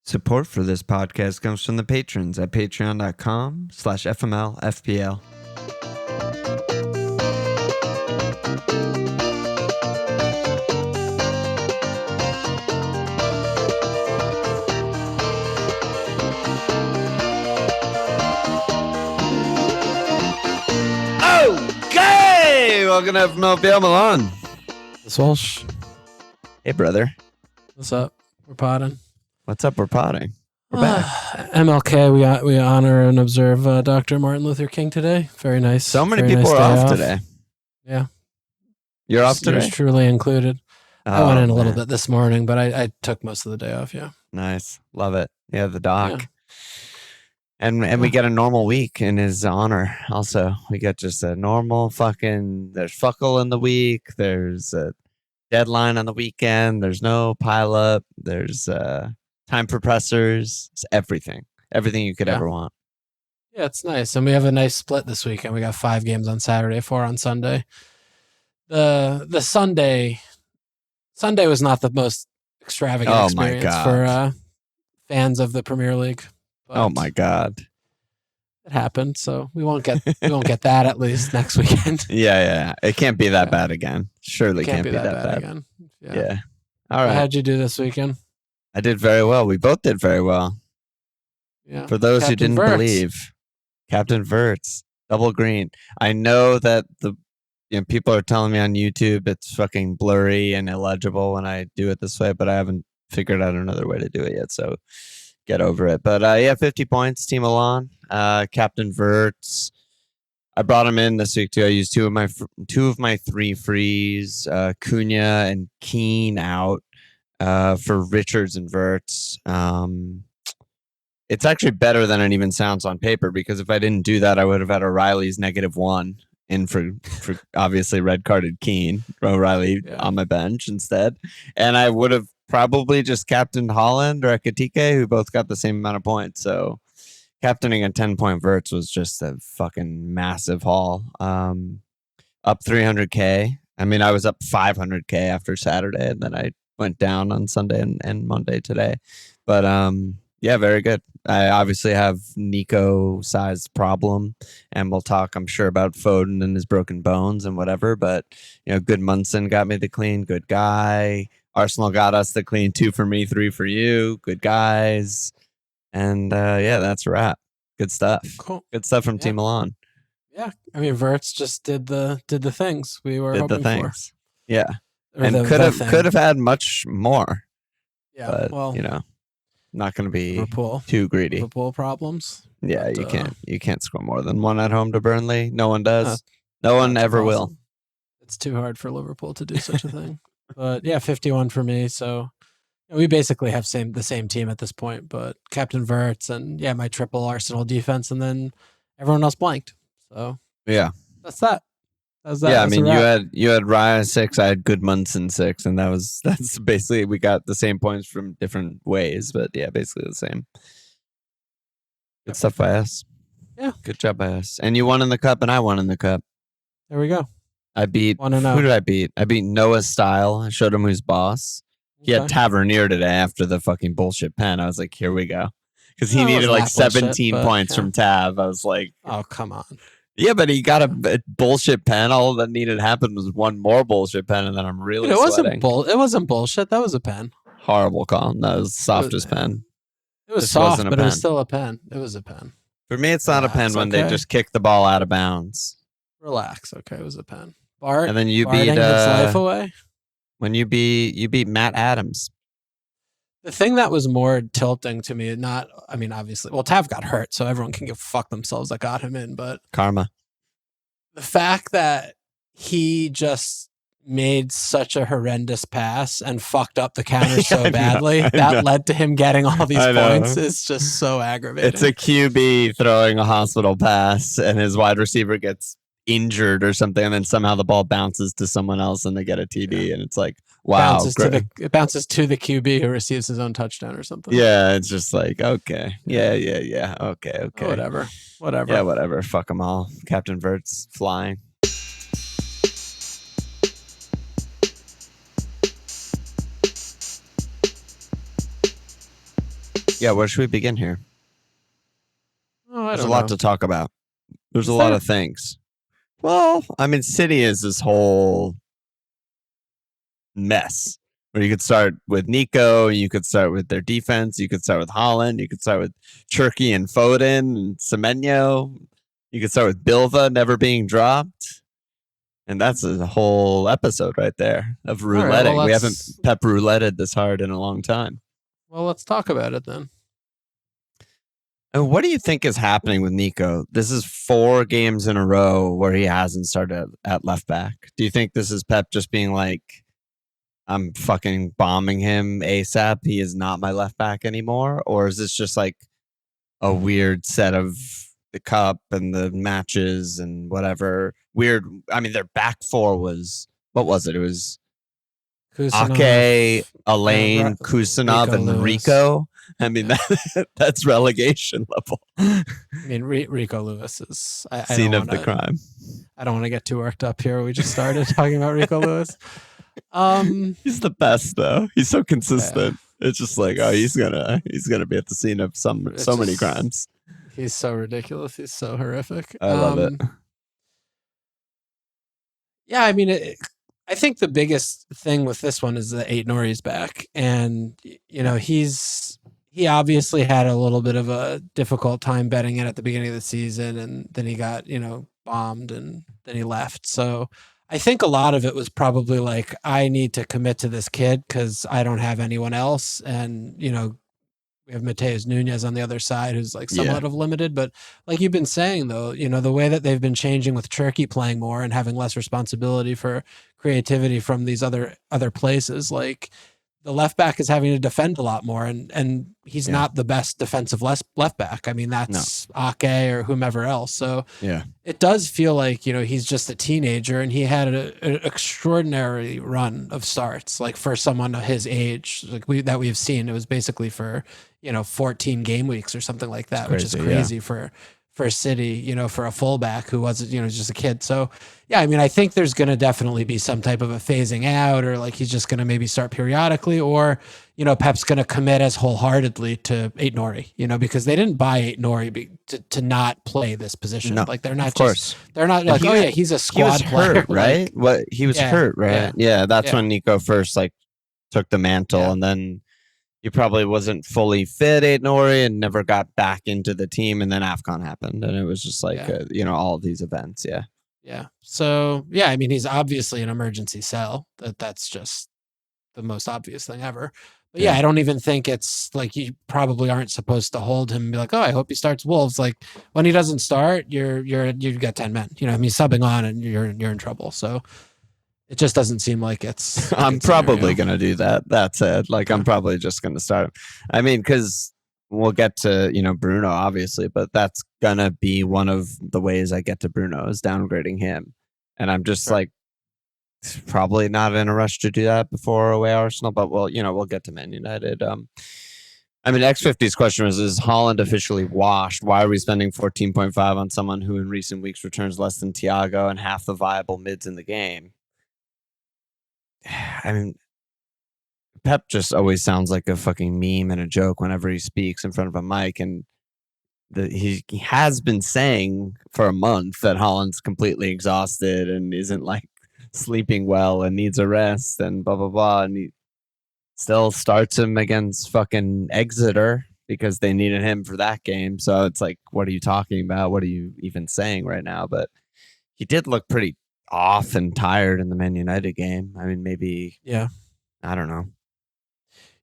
Support for this podcast comes from the patrons at patreon.com/FML FPL. Okay, welcome to FML FPL. Milan. It's Walsh. Hey, brother. What's up? We're potting. What's up? We're potting. We're back. MLK, we honor and observe Dr. Martin Luther King today. Very nice. So many Very people nice are off day today. Yeah. You're off today? Yours truly included. Oh, I went in a little man. bit this morning, but I took most of the day off, yeah. Nice. Love it. Yeah, the doc. Yeah. And we get a normal week in his honor. Also, we get just a normal there's fuckle in the week. There's a deadline on the weekend. There's no pile up. There's time for pressers. It's everything you could ever want. Yeah, it's nice. And we have a nice split this weekend. We got 5 games on Saturday, 4 on Sunday. The Sunday was not the most extravagant experience for fans of the Premier League. Oh my God. It happened, so we won't get that at least next weekend. Yeah. It can't be that bad again. Surely can't be that bad again. Yeah. All right. How'd you do this weekend? I did very well. We both did very well. Yeah. For those who didn't believe, Captain Verts, double green. I know that people are telling me on YouTube it's fucking blurry and illegible when I do it this way, but I haven't figured out another way to do it yet. So get over it. But 50 points, Team Alon, Captain Verts. I brought him in this week too. I used two of my 3 frees, Cunha and Keane out for Richards and Verts. It's actually better than it even sounds on paper, because if I didn't do that, I would have had O'Reilly's -1 in for obviously red carded Keane, O'Reilly on my bench instead, and I would have probably just captained Haaland or Ekitike, who both got the same amount of points. So captaining a 10-point Verts was just a fucking massive haul. Up 300k. I mean, I was up 500k after Saturday, and then I went down on Sunday and Monday today. But yeah, very good. I obviously have Nico-sized problem, and we'll talk, I'm sure, about Foden and his broken bones and whatever. But good Munson got me the clean, good guy. Arsenal got us the clean, 2 for me, 3 for you. Good guys. And that's a wrap. Good stuff. Cool. Good stuff from Team Alon. Yeah. I mean, Verts just did the things we were hoping for. Yeah. Or and could have had much more. Yeah. But, well, not going to be Liverpool, too greedy. Liverpool problems. Yeah, But, you can't score more than 1 at home to Burnley. No one does. No one ever will. It's too hard for Liverpool to do such a thing. But yeah, 51 for me. So we basically have the same team at this point. But Captain Verts and my triple Arsenal defense, and then everyone else blanked. So yeah, that's that. Yeah, I mean, you had Raya 6, I had Goodmunson 6, and that's basically, we got the same points from different ways, but yeah, basically the same. Good stuff by us. Yeah, good job by us. And you won in the cup, and I won in the cup. There we go. I beat. Who did I beat? I beat Noah Style. I showed him who's boss. He had Tavernier today after the fucking bullshit pen. I was like, here we go, because he needed like 17 points from Tav. I was like, oh come on. Yeah, but he got a bullshit pen. All that needed to happen was one more bullshit pen, and then I'm really sweating. It wasn't bullshit. That was a pen. Horrible call. That was the softest pen. It was soft, but it was still a pen. It was a pen. For me, it's not a pen when they just kick the ball out of bounds. Relax. Okay, it was a pen. Bart, and then you beat his life away. When you beat Matt Adams. The thing that was more tilting to me, obviously, Tav got hurt, so everyone can fuck themselves that got him in, but karma. The fact that he just made such a horrendous pass and fucked up the counter so badly that led to him getting all these points is just so aggravating. It's a QB throwing a hospital pass, and his wide receiver gets injured or something, and then somehow the ball bounces to someone else and they get a TD, and it's like, wow. It bounces to the QB who receives his own touchdown or something. Yeah, it's just like, okay. Yeah. Okay. Oh, whatever. Yeah, whatever. Fuck them all. Captain Verts flying. Yeah, where should we begin here? Oh, There's a lot to talk about. There's a lot of things. Well, I mean, City is this whole mess where you could start with Nico, you could start with their defense, you could start with Haaland, you could start with Cherki and Foden and Semenyo, you could start with Bilva never being dropped. And that's a whole episode right there of rouletting. Right, well, we haven't pep rouletted this hard in a long time. Well, let's talk about it then. And what do you think is happening with Nico? This is 4 games in a row where he hasn't started at left back. Do you think this is Pep just being like, I'm fucking bombing him ASAP, he is not my left back anymore? Or is this just like a weird set of the cup and the matches and whatever? Weird. I mean, their back 4 was, what was it? It was Kusanov, Ake, Elaine, Kusanov, and Rico. I mean, that's relegation level. I mean, Rico Lewis is scene of the crime. I don't want to get too worked up here. We just started talking about Rico Lewis. He's the best though. He's so consistent. Yeah. It's just like, oh, he's gonna be at the scene of so many crimes. He's so ridiculous. He's so horrific. I love it. Yeah, I mean, I think the biggest thing with this one is that Aït-Nouri's back, and you know he obviously had a little bit of a difficult time betting it at the beginning of the season, and then he got bombed, and then he left. So I think a lot of it was probably like, I need to commit to this kid because I don't have anyone else, and we have Mateus Nunes on the other side who's like somewhat of limited, but like you've been saying though, the way that they've been changing with Cherki playing more and having less responsibility for creativity from these other places, like the left back is having to defend a lot more, and he's not the best defensive left back. I mean, that's Ake or whomever else. So it does feel like, he's just a teenager, and he had an extraordinary run of starts, like for someone of his age, like we've seen. It was basically for 14 game weeks or something like that, which is crazy for City, for a fullback who was, just a kid. So, yeah, I mean, I think there's going to definitely be some type of a phasing out, or like he's just going to maybe start periodically, or, Pep's going to commit as wholeheartedly to Aït-Nouri, because they didn't buy Aït-Nouri to not play this position. No, like they're not they're not like, he's a squad player. Hurt, right? He was hurt, right? Yeah, that's when Nico first took the mantle, and then he probably wasn't fully fit, Aït-Nouri, and never got back into the team. And then AFCON happened, and it was just like, all of these events. Yeah. Yeah. So, I mean, he's obviously an emergency sell. That's just the most obvious thing ever. But I don't even think it's like you probably aren't supposed to hold him and be like, oh, I hope he starts Wolves. Like when he doesn't start, you've got 10 men. I mean, subbing on and you're in trouble. So it just doesn't seem like it's. I'm probably going to do that. That said, I'm probably just going to start him. I mean, because we'll get to, Bruno, obviously, but that's going to be one of the ways I get to Bruno is downgrading him. And I'm just probably not in a rush to do that before away Arsenal, but we'll get to Man United. I mean, X50's question was, is Haaland officially washed? Why are we spending 14.5 on someone who in recent weeks returns less than Thiago and half the viable mids in the game? I mean, Pep just always sounds like a fucking meme and a joke whenever he speaks in front of a mic. And he has been saying for a month that Haaland's completely exhausted and isn't sleeping well and needs a rest and blah, blah, blah. And he still starts him against fucking Exeter because they needed him for that game. So it's like, what are you talking about? What are you even saying right now? But he did look pretty off and tired in the Man United game. I mean, maybe, I don't know.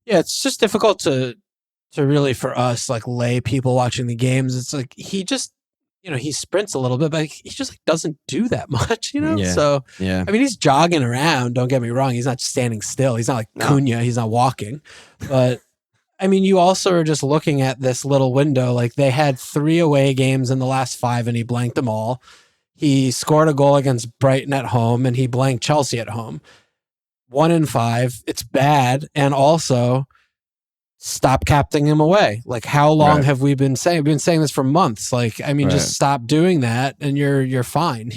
Yeah, it's just difficult to really, for us, lay people watching the games. It's like he just, he sprints a little bit, but he just doesn't do that much, So, I mean, he's jogging around. Don't get me wrong. He's not standing still. He's not like Cunha. He's not walking. But, I mean, you also are just looking at this little window. Like, they had 3 away games in the last 5, and he blanked them all. He scored a goal against Brighton at home, and he blanked Chelsea at home. 1 in 5. It's bad. And also, stop captaining him away. Like, how long have we been saying? We've been saying this for months. Like, I mean, just stop doing that, and you're fine.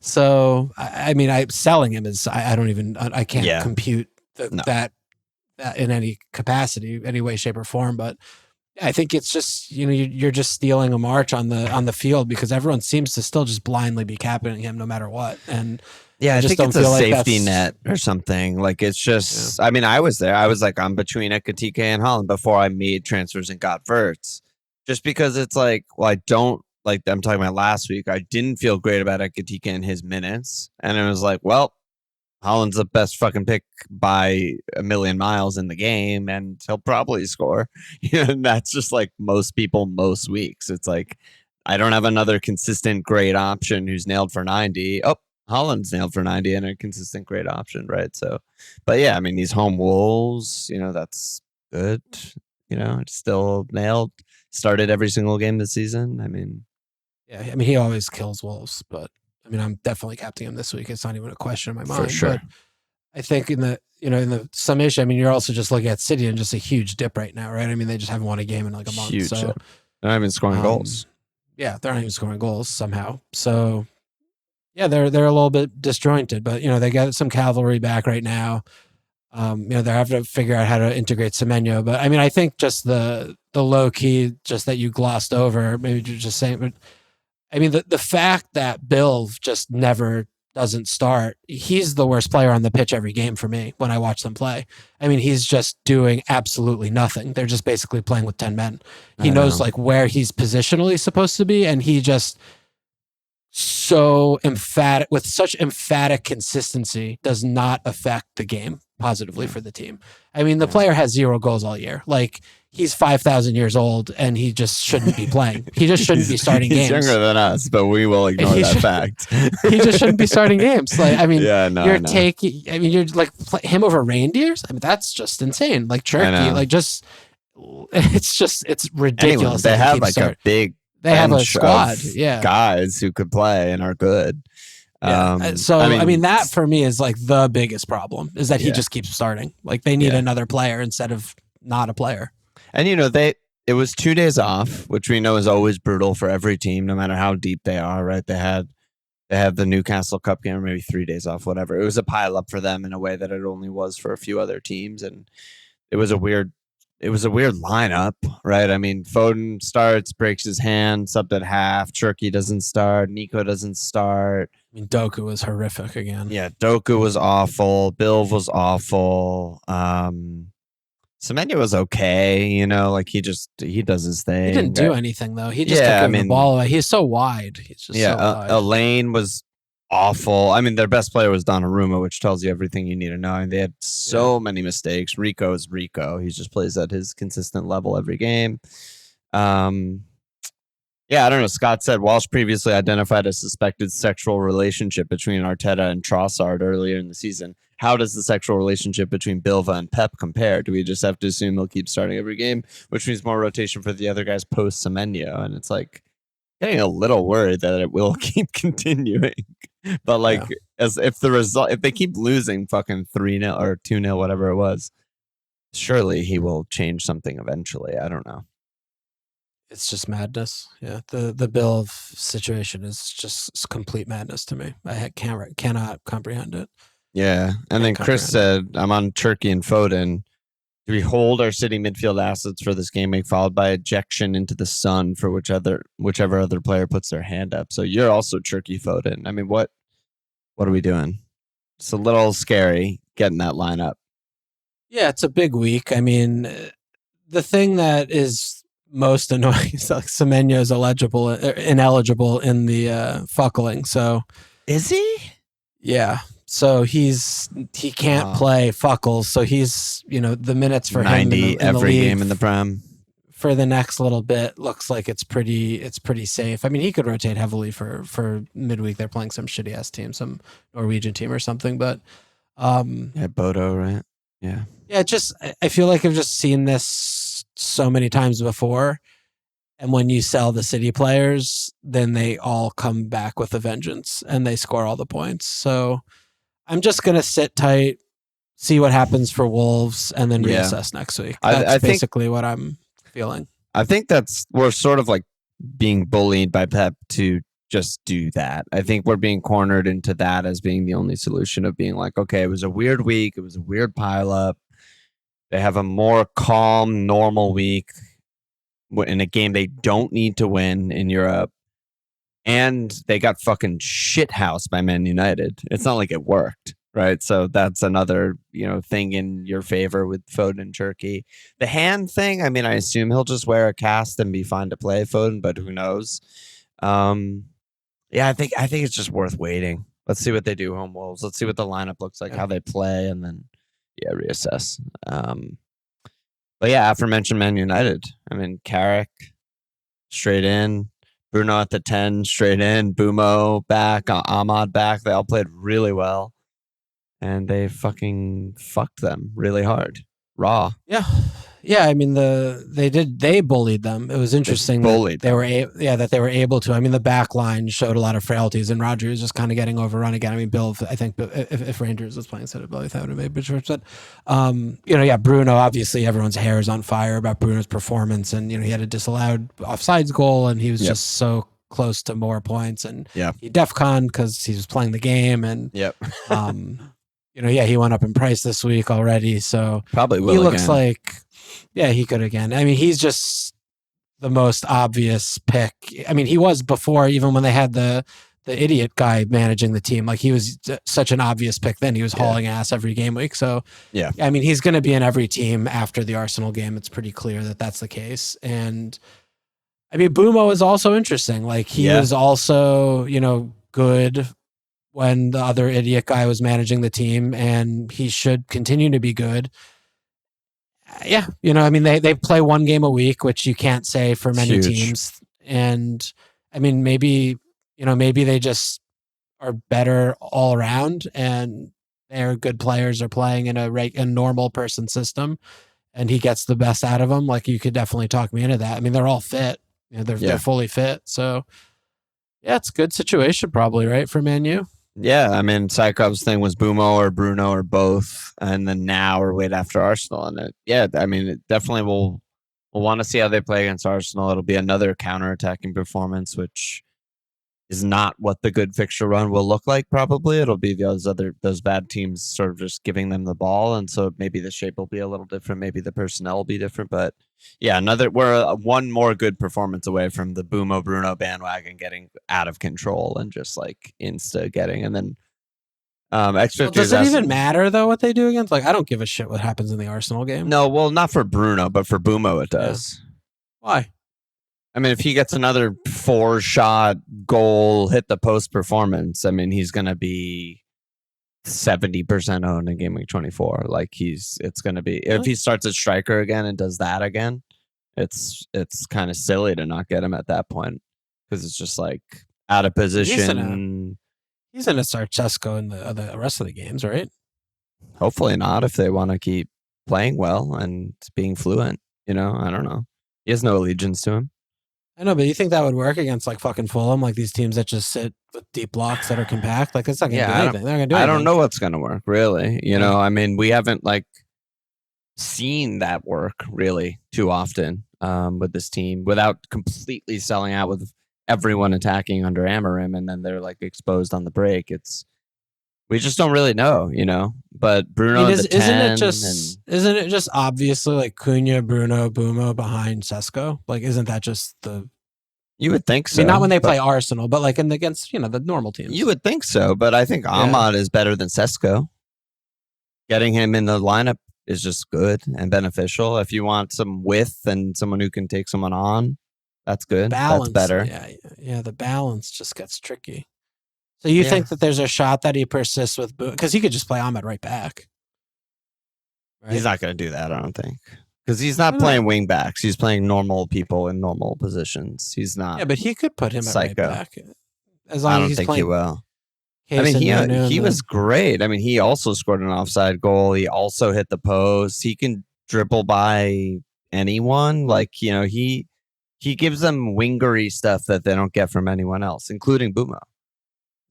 So, I mean, selling him is I don't even I can't compute that in any capacity, any way, shape, or form. But I think it's just, you're just stealing a march on the field because everyone seems to still just blindly be capping him no matter what. And yeah, I just think don't it's feel a like safety net or something. Like it's just, I mean, I was there. I was like, I'm between Ekatike and Haaland before I made transfers and got Verts. Just because it's like, well, I don't like. I'm talking about last week. I didn't feel great about Ekatike and his minutes, and it was like, well, Haaland's the best fucking pick by a million miles in the game, and he'll probably score. And that's just like most people, most weeks. It's like I don't have another consistent great option who's nailed for 90. Oh, Haaland's nailed for 90 and a consistent great option, right? So, but yeah, I mean, these home Wolves, that's good. It's still nailed. Started every single game this season. I mean, yeah, I mean, he always kills Wolves, but I mean, I'm definitely captaining him this week. It's not even a question in my mind. For sure. But I think in the summation, I mean, you're also just looking at City and just a huge dip right now, right? I mean, they just haven't won a game in like a month. Huge so dip. They're not even scoring goals. Yeah, they're not even scoring goals somehow. So yeah, they're a little bit disjointed, but they got some cavalry back right now. They're having to figure out how to integrate Semenyo. But I mean, I think just the low key, just that you glossed over, maybe you're just saying, but I mean, the fact that Bill just never doesn't start, he's the worst player on the pitch every game for me when I watch them play. I mean, he's just doing absolutely nothing. They're just basically playing with 10 men. He knows like where he's positionally supposed to be, and he just so emphatic, with such emphatic consistency, does not affect the game positively for the team. I mean, the player has 0 goals all year. Like, he's 5,000 years old and he just shouldn't be playing. He just shouldn't be starting games. He's younger than us, but we will ignore that fact. He just shouldn't be starting games. Like, I mean, you're like him over reindeers. I mean, that's just insane. Like Cherki, like it's ridiculous. Anyway, they have like a big They have a squad, guys who could play and are good. Yeah. So I mean, that for me is like the biggest problem is that he just keeps starting. Like they need another player instead of not a player. And it was 2 days off, which we know is always brutal for every team, no matter how deep they are. Right? They had the Newcastle Cup game, or maybe 3 days off, whatever. It was a pile up for them in a way that it only was for a few other teams, and it was a weird lineup, right? I mean, Foden starts, breaks his hand, subbed at half. Cherki doesn't start. Nico doesn't start. I mean, Doku was horrific again. Yeah, Doku was awful. Bill was awful. Semenyo was okay, like he does his thing. He didn't do anything though. He just kept giving the ball away. He's so wide. He's just so wide. Elaine was awful. I mean, their best player was Donnarumma, which tells you everything you need to know. And they had so many mistakes. Rico is Rico. He just plays at his consistent level every game. I don't know. Scott said Walsh previously identified a suspected sexual relationship between Arteta and Trossard earlier in the season. How does the sexual relationship between Bilva and Pep compare? Do we just have to assume he'll keep starting every game, which means more rotation for the other guys post Semenyo? And it's like getting a little worried that it will keep continuing. But like, as if they keep losing fucking 3-0 or 2-0, whatever it was, surely he will change something eventually. I don't know. It's just madness. Yeah, the Bill situation is just complete madness to me. I cannot comprehend it. Yeah, and then Chris said, "I'm on Cherki and Foden. Do we hold our City midfield assets for this game week, followed by ejection into the sun for whichever other player puts their hand up?" So you're also Cherki Foden. I mean, what are we doing? It's a little scary getting that lineup. Yeah, it's a big week. I mean, the thing that is most annoying is like Semenyo is ineligible in the fuckling. So is he? Yeah. So he can't play Fuckles. So he's, the minutes for 90 him in every the game in the Prem for the next little bit looks like it's pretty safe. I mean, he could rotate heavily for midweek. They're playing some shitty ass team, some Norwegian team or something. But Bodo, right? Yeah. Yeah. I feel like I've just seen this so many times before. And when you sell the City players, then they all come back with a vengeance and they score all the points. So I'm just going to sit tight, see what happens for Wolves, and then reassess next week. That's basically what I'm feeling. I think we're sort of like being bullied by Pep to just do that. I think we're being cornered into that as being the only solution of being like, okay, it was a weird week. It was a weird pileup. They have a more calm, normal week. in a game they don't need to win in Europe, and they got fucking shithoused by Man United. It's not like it worked, right? So that's another, thing in your favor with Foden and Cherki. The hand thing, I mean, I assume he'll just wear a cast and be fine to play Foden, but who knows? I think it's just worth waiting. Let's see what they do, home Wolves. Let's see what the lineup looks like, how they play, and then reassess. But aforementioned Man United. I mean, Carrick straight in, Bruno at the 10 straight in, Bumo back, Ahmad back. They all played really well, and they fucking fucked them really hard, raw. Yeah, I mean they bullied them. It was interesting that they were able to. I mean, the back line showed a lot of frailties, and Roger is just kind of getting overrun again. I mean, Bill, I think if Rangers was playing instead of Bill, that would have made a difference. But Bruno, obviously everyone's hair is on fire about Bruno's performance, and he had a disallowed offsides goal, and he was just so close to more points, and he DEFCON because he was playing the game, and he went up in price this week already, so probably will. He looks again. like. Yeah, he could again. I mean, he's just the most obvious pick. I mean, he was before, even when they had the idiot guy managing the team. Like, he was such an obvious pick then. He was hauling ass every game week. So, I mean, he's going to be in every team after the Arsenal game. It's pretty clear that that's the case. And, I mean, Bumo is also interesting. Like, he was also, good when the other idiot guy was managing the team, and he should continue to be good. I mean, they play one game a week, which you can't say for many teams. And I mean, maybe they just are better all around, and they're good players are playing in a normal person system, and he gets the best out of them. Like, you could definitely talk me into that. I mean, they're all fit. They're fully fit. So it's a good situation probably, right, for Man U. Yeah, I mean, Psychov's thing was Bumo or Bruno or both, and then now or wait after Arsenal. And I mean, it definitely we'll want to see how they play against Arsenal. It'll be another counter-attacking performance, which is not what the good fixture run will look like. Probably it'll be those bad teams sort of just giving them the ball, and so maybe the shape will be a little different. Maybe the personnel will be different, but we're one more good performance away from the Bumo Bruno bandwagon getting out of control and just like insta getting, and then does it even matter though what they do against? Like, I don't give a shit what happens in the Arsenal game. No, well, not for Bruno, but for Bumo it does. Why? I mean, if he gets another 4-shot goal, hit the post performance, I mean, he's going to be 70% owned in Gameweek 24. Like, it's going to be, if he starts at striker again and does that again, it's kind of silly to not get him at that point, because it's just like out of position. He's going to start Sesko in the rest of the games, right? Hopefully not, if they want to keep playing well and being fluent. I don't know. He has no allegiance to him. I know, but you think that would work against like fucking Fulham, like these teams that just sit with deep blocks that are compact? Like, it's not going to do anything. They're going to do anything. I don't know what's going to work, really. I mean, we haven't like seen that work really too often with this team without completely selling out with everyone attacking under Amorim, and then they're like exposed on the break. We just don't really know, But Bruno, isn't it just obviously like Cunha, Bruno, Bumo behind Sesko? Like, isn't that just the? You would think so. I mean, not when they play Arsenal, but like against the normal teams. You would think so, but I think Ahmad is better than Sesko. Getting him in the lineup is just good and beneficial. If you want some width and someone who can take someone on, that's good. Balance, that's better. Yeah. The balance just gets tricky. So you think that there's a shot that he persists with because he could just play Ahmed right back. Right? He's not going to do that, I don't think, because he's not playing wing backs. He's playing normal people in normal positions. He's not. Yeah, but he could put him at right back as long as he's playing. I don't think he will. I mean, he was great. I mean, he also scored an offside goal. He also hit the post. He can dribble by anyone. Like, he gives them wingery stuff that they don't get from anyone else, including Bumo.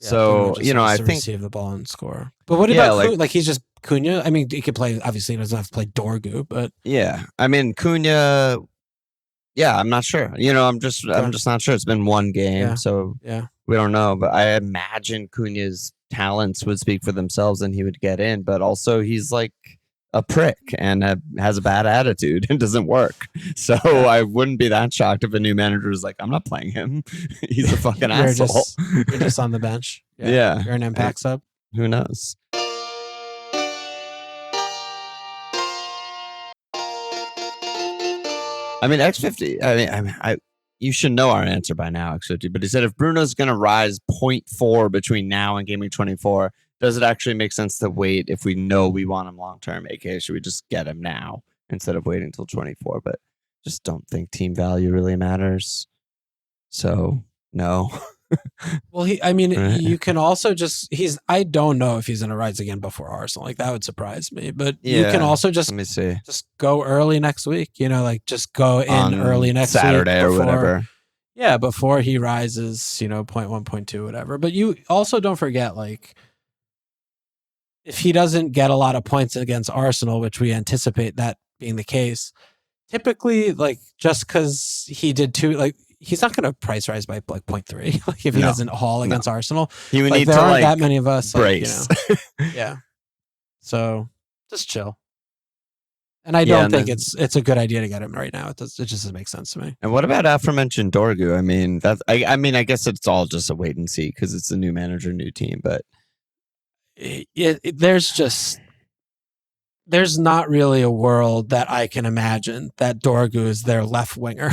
Yeah, so, I think receive the ball and score. But what about like he's just Cunha? I mean, he could play, obviously he doesn't have to play Dorgu, but I mean, Cunha, I'm not sure. I'm just not sure. It's been one game, so we don't know, but I imagine Cunha's talents would speak for themselves and he would get in, but also he's like a prick and has a bad attitude and doesn't work. So I wouldn't be that shocked if a new manager was like, I'm not playing him. He's a fucking asshole. You're just on the bench. Yeah. You're an impact sub. Who knows? I mean, X50, you should know our answer by now, X50, but he said if Bruno's going to rise 0.4 between now and Gameweek 24, does it actually make sense to wait if we know we want him long-term? AKA, should we just get him now instead of waiting until 24? But just don't think team value really matters. So, no. Well, you can also I don't know if he's going to rise again before Arsenal. Like, that would surprise me. But you can also just go early next week, just go in early next Saturday week or whatever. Yeah, before he rises, 0.1, 0.2, whatever. But you also don't forget, like, if he doesn't get a lot of points against Arsenal, which we anticipate that being the case, typically, like, just because he did he's not going to price rise by like 0.3. Like, if he doesn't haul against Arsenal, he would need there to aren't that many of us. Brace. Yeah. So just chill. And I don't think it's a good idea to get him right now. It just doesn't make sense to me. And what about aforementioned Dorgu? I mean, I guess it's all just a wait and see because it's a new manager, new team. But there's not really a world that I can imagine that Dorgu is their left winger.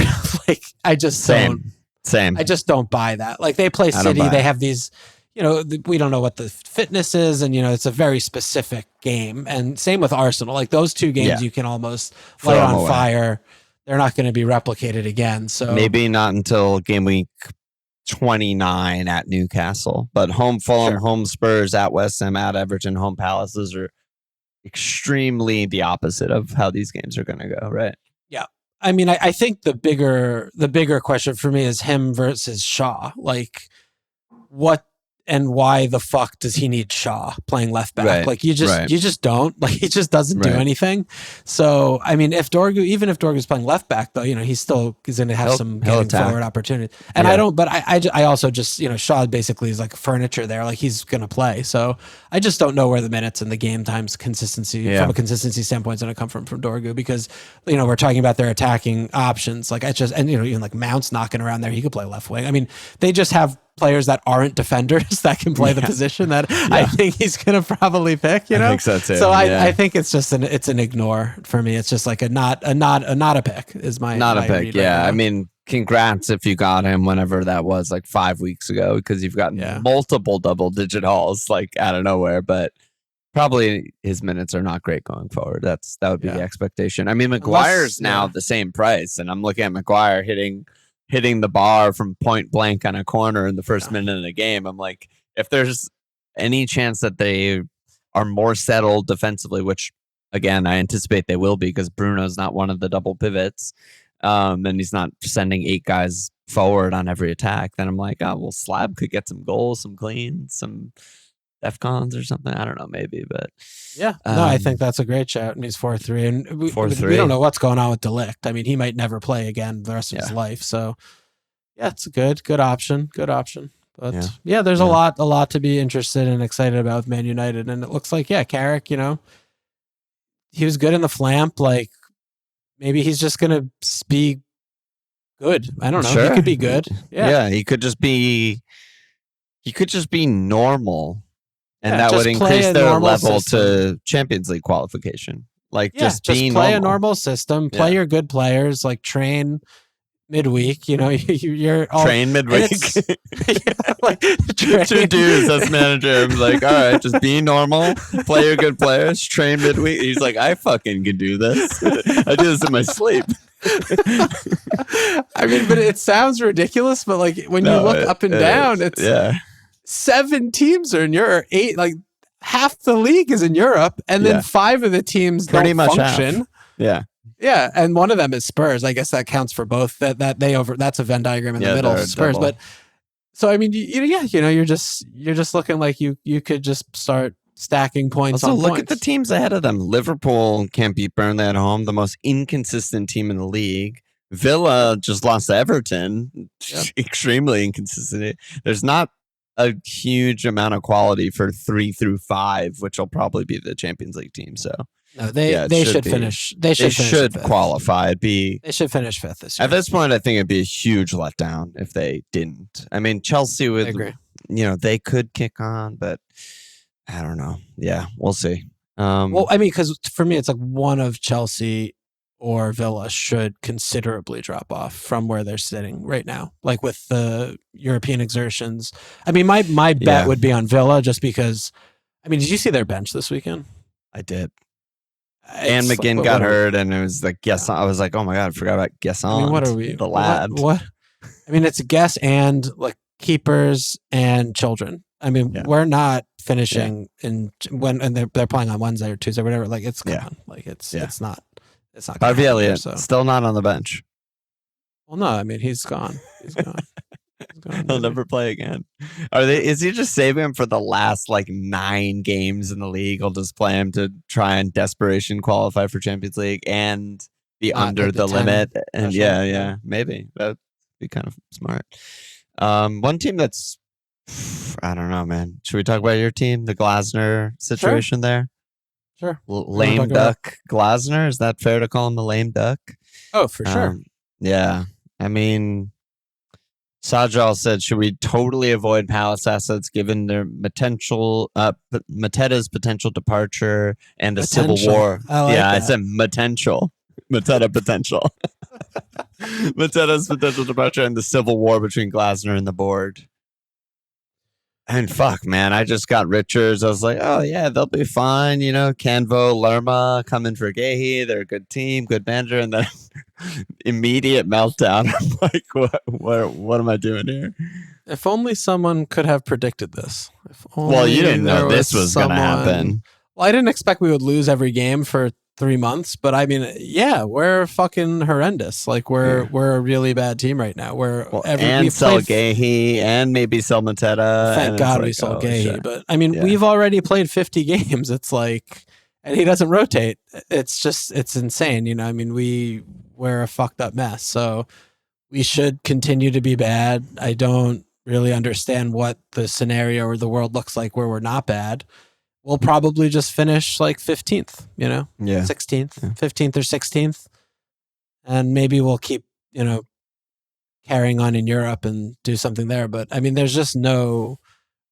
Like, I just don't buy that. Like, they play City, they have these, we don't know what the fitness is, and it's a very specific game. And same with Arsenal. Like, those two games you can almost light on fire. They're not going to be replicated again. So maybe not until game week 29 at Newcastle, but home Fulham, home Spurs, at West Ham, at Everton, home Palaces are extremely the opposite of how these games are going to go, right? Yeah. I mean, I think the bigger question for me is him versus Shaw. Like, what and why the fuck does he need Shaw playing left back? Right. Like, you just don't. Like, he just doesn't do anything. So, I mean, even if Dorgu's playing left back, though, he's still going to have some getting forward opportunity. And I also just, Shaw basically is like furniture there. Like, he's going to play. So I just don't know where the minutes and the game times consistency from a consistency standpoint is going to come from Dorgu, because, we're talking about their attacking options. Like, even like Mount's knocking around there. He could play left wing. I mean, they just have players that aren't defenders that can play the position that I think he's going to probably pick, I think so too. So I think it's just it's an ignore for me. It's just like not a pick is my not my a pick. Right I mean, congrats if you got him whenever that was, like 5 weeks ago, because you've got multiple double-digit hauls like out of nowhere. But probably his minutes are not great going forward. That would be the expectation. I mean, Maguire's now the same price, and I'm looking at Maguire hitting the bar from point blank on a corner in the first minute of the game. I'm like, if there's any chance that they are more settled defensively, which again, I anticipate they will be because Bruno's not one of the double pivots, and he's not sending 8 guys forward on every attack, then I'm like, oh, well, Slab could get some goals, some cleans, some DEFCONs or something. I don't know, maybe, but I think that's a great shout. And he's 4-3, and we don't know what's going on with Delict. I mean, he might never play again the rest of his life. So it's a good option. But there's a lot to be interested and excited about with Man United. And it looks like, Carrick, he was good in the flamp. Like, maybe he's just going to be good. I don't know. Sure. He could be good. Yeah. He could just be normal. And that would increase their level to Champions League qualification. Like, just play normal. A normal system. Play your good players. Like, train midweek. You're all, train midweek. Two dudes as manager. I'm like, all right, just be normal. Play your good players. Train midweek. He's like, I fucking can do this. I do this in my sleep. I mean, but it sounds ridiculous. But like, when you look up and down, it's 7 teams are in Europe, 8, like half the league is in Europe, and then 5 of the teams pretty don't much function. Half. Yeah, and one of them is Spurs. I guess that counts for both. That's a Venn diagram in the middle of Spurs. Double. But so I mean, you're just looking like you could just start stacking points. Also, look points. at the teams ahead of them. Liverpool can't beat Burnley at home, the most inconsistent team in the league. Villa just lost to Everton, extremely inconsistent. There's not a huge amount of quality for 3 through 5, which will probably be the Champions League team. So No, they should finish. They should qualify. They should finish 5th this year. At this point, I think it'd be a huge letdown if they didn't. I mean, Chelsea with they could kick on, but I don't know. Yeah, we'll see. Well, I mean, because for me, it's like one of Chelsea or Villa should considerably drop off from where they're sitting right now, like with the European exertions. I mean, my bet would be on Villa just because. I mean, did you see their bench this weekend? I did. And McGinn got hurt, and it was like, I was like, oh my God, I forgot about Guessant. I mean, what are we? The lad. What? I mean, it's a guess and like keepers and children. I mean, we're not finishing and they're playing on Wednesday or Tuesday or whatever. Like, it's gone. Like, it's not. It's not. Harvey Elliott still not on the bench. Well, no, I mean, he's gone. He's gone. He'll never play again. Is he just saving him for the last like 9 games in the league? He'll just play him to try and desperation qualify for Champions League and be under the limit. And maybe that'd be kind of smart. One team that's, I don't know, man. Should we talk about your team, the Glasner situation there? Sure. Lame duck Glasner. Is that fair to call him a lame duck? Oh, for sure. Yeah. I mean, Sajal said, should we totally avoid Palace assets given their Mateta's potential departure and the civil war? I said potential. Mateta potential. Mateta's potential departure and the civil war between Glasner and the board. And fuck, man, I just got Richards. I was like, oh yeah, they'll be fine. You know, Canvo, Lerma coming for Gehi. They're a good team, good manager. And then immediate meltdown. I'm like, what am I doing here? If only someone could have predicted this. Well, you didn't know this was going to happen. Well, I didn't expect we would lose every game for 3 months, but I mean, we're fucking horrendous. Like we're a really bad team right now. And sell Gehi and maybe sell Mateta. Thank God we sold Gehi, but I mean, we've already played 50 games. It's like, and he doesn't rotate. It's insane. You know, I mean, we're a fucked up mess. So we should continue to be bad. I don't really understand what the scenario or the world looks like where we're not bad. We'll probably just finish like 15th, 16th, 15th or 16th. And maybe we'll keep, carrying on in Europe and do something there. But I mean, there's just no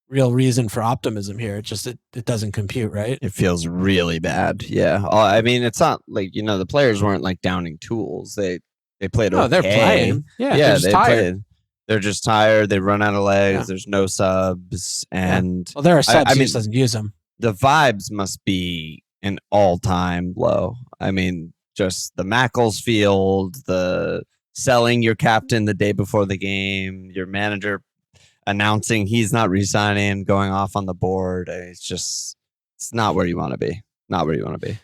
real reason for optimism here. It just, it doesn't compute, right? It feels really bad. Yeah. I mean, it's not like, the players weren't like downing tools. They played okay. No, they're playing. Yeah, they're just tired. They're just tired. They run out of legs. Yeah. There's no subs. And well, there are subs. He just doesn't use them. The vibes must be an all-time low. I mean, just the Macclesfield, the selling your captain the day before the game, your manager announcing he's not resigning, going off on the board. It's not where you want to be. Not where you want to be.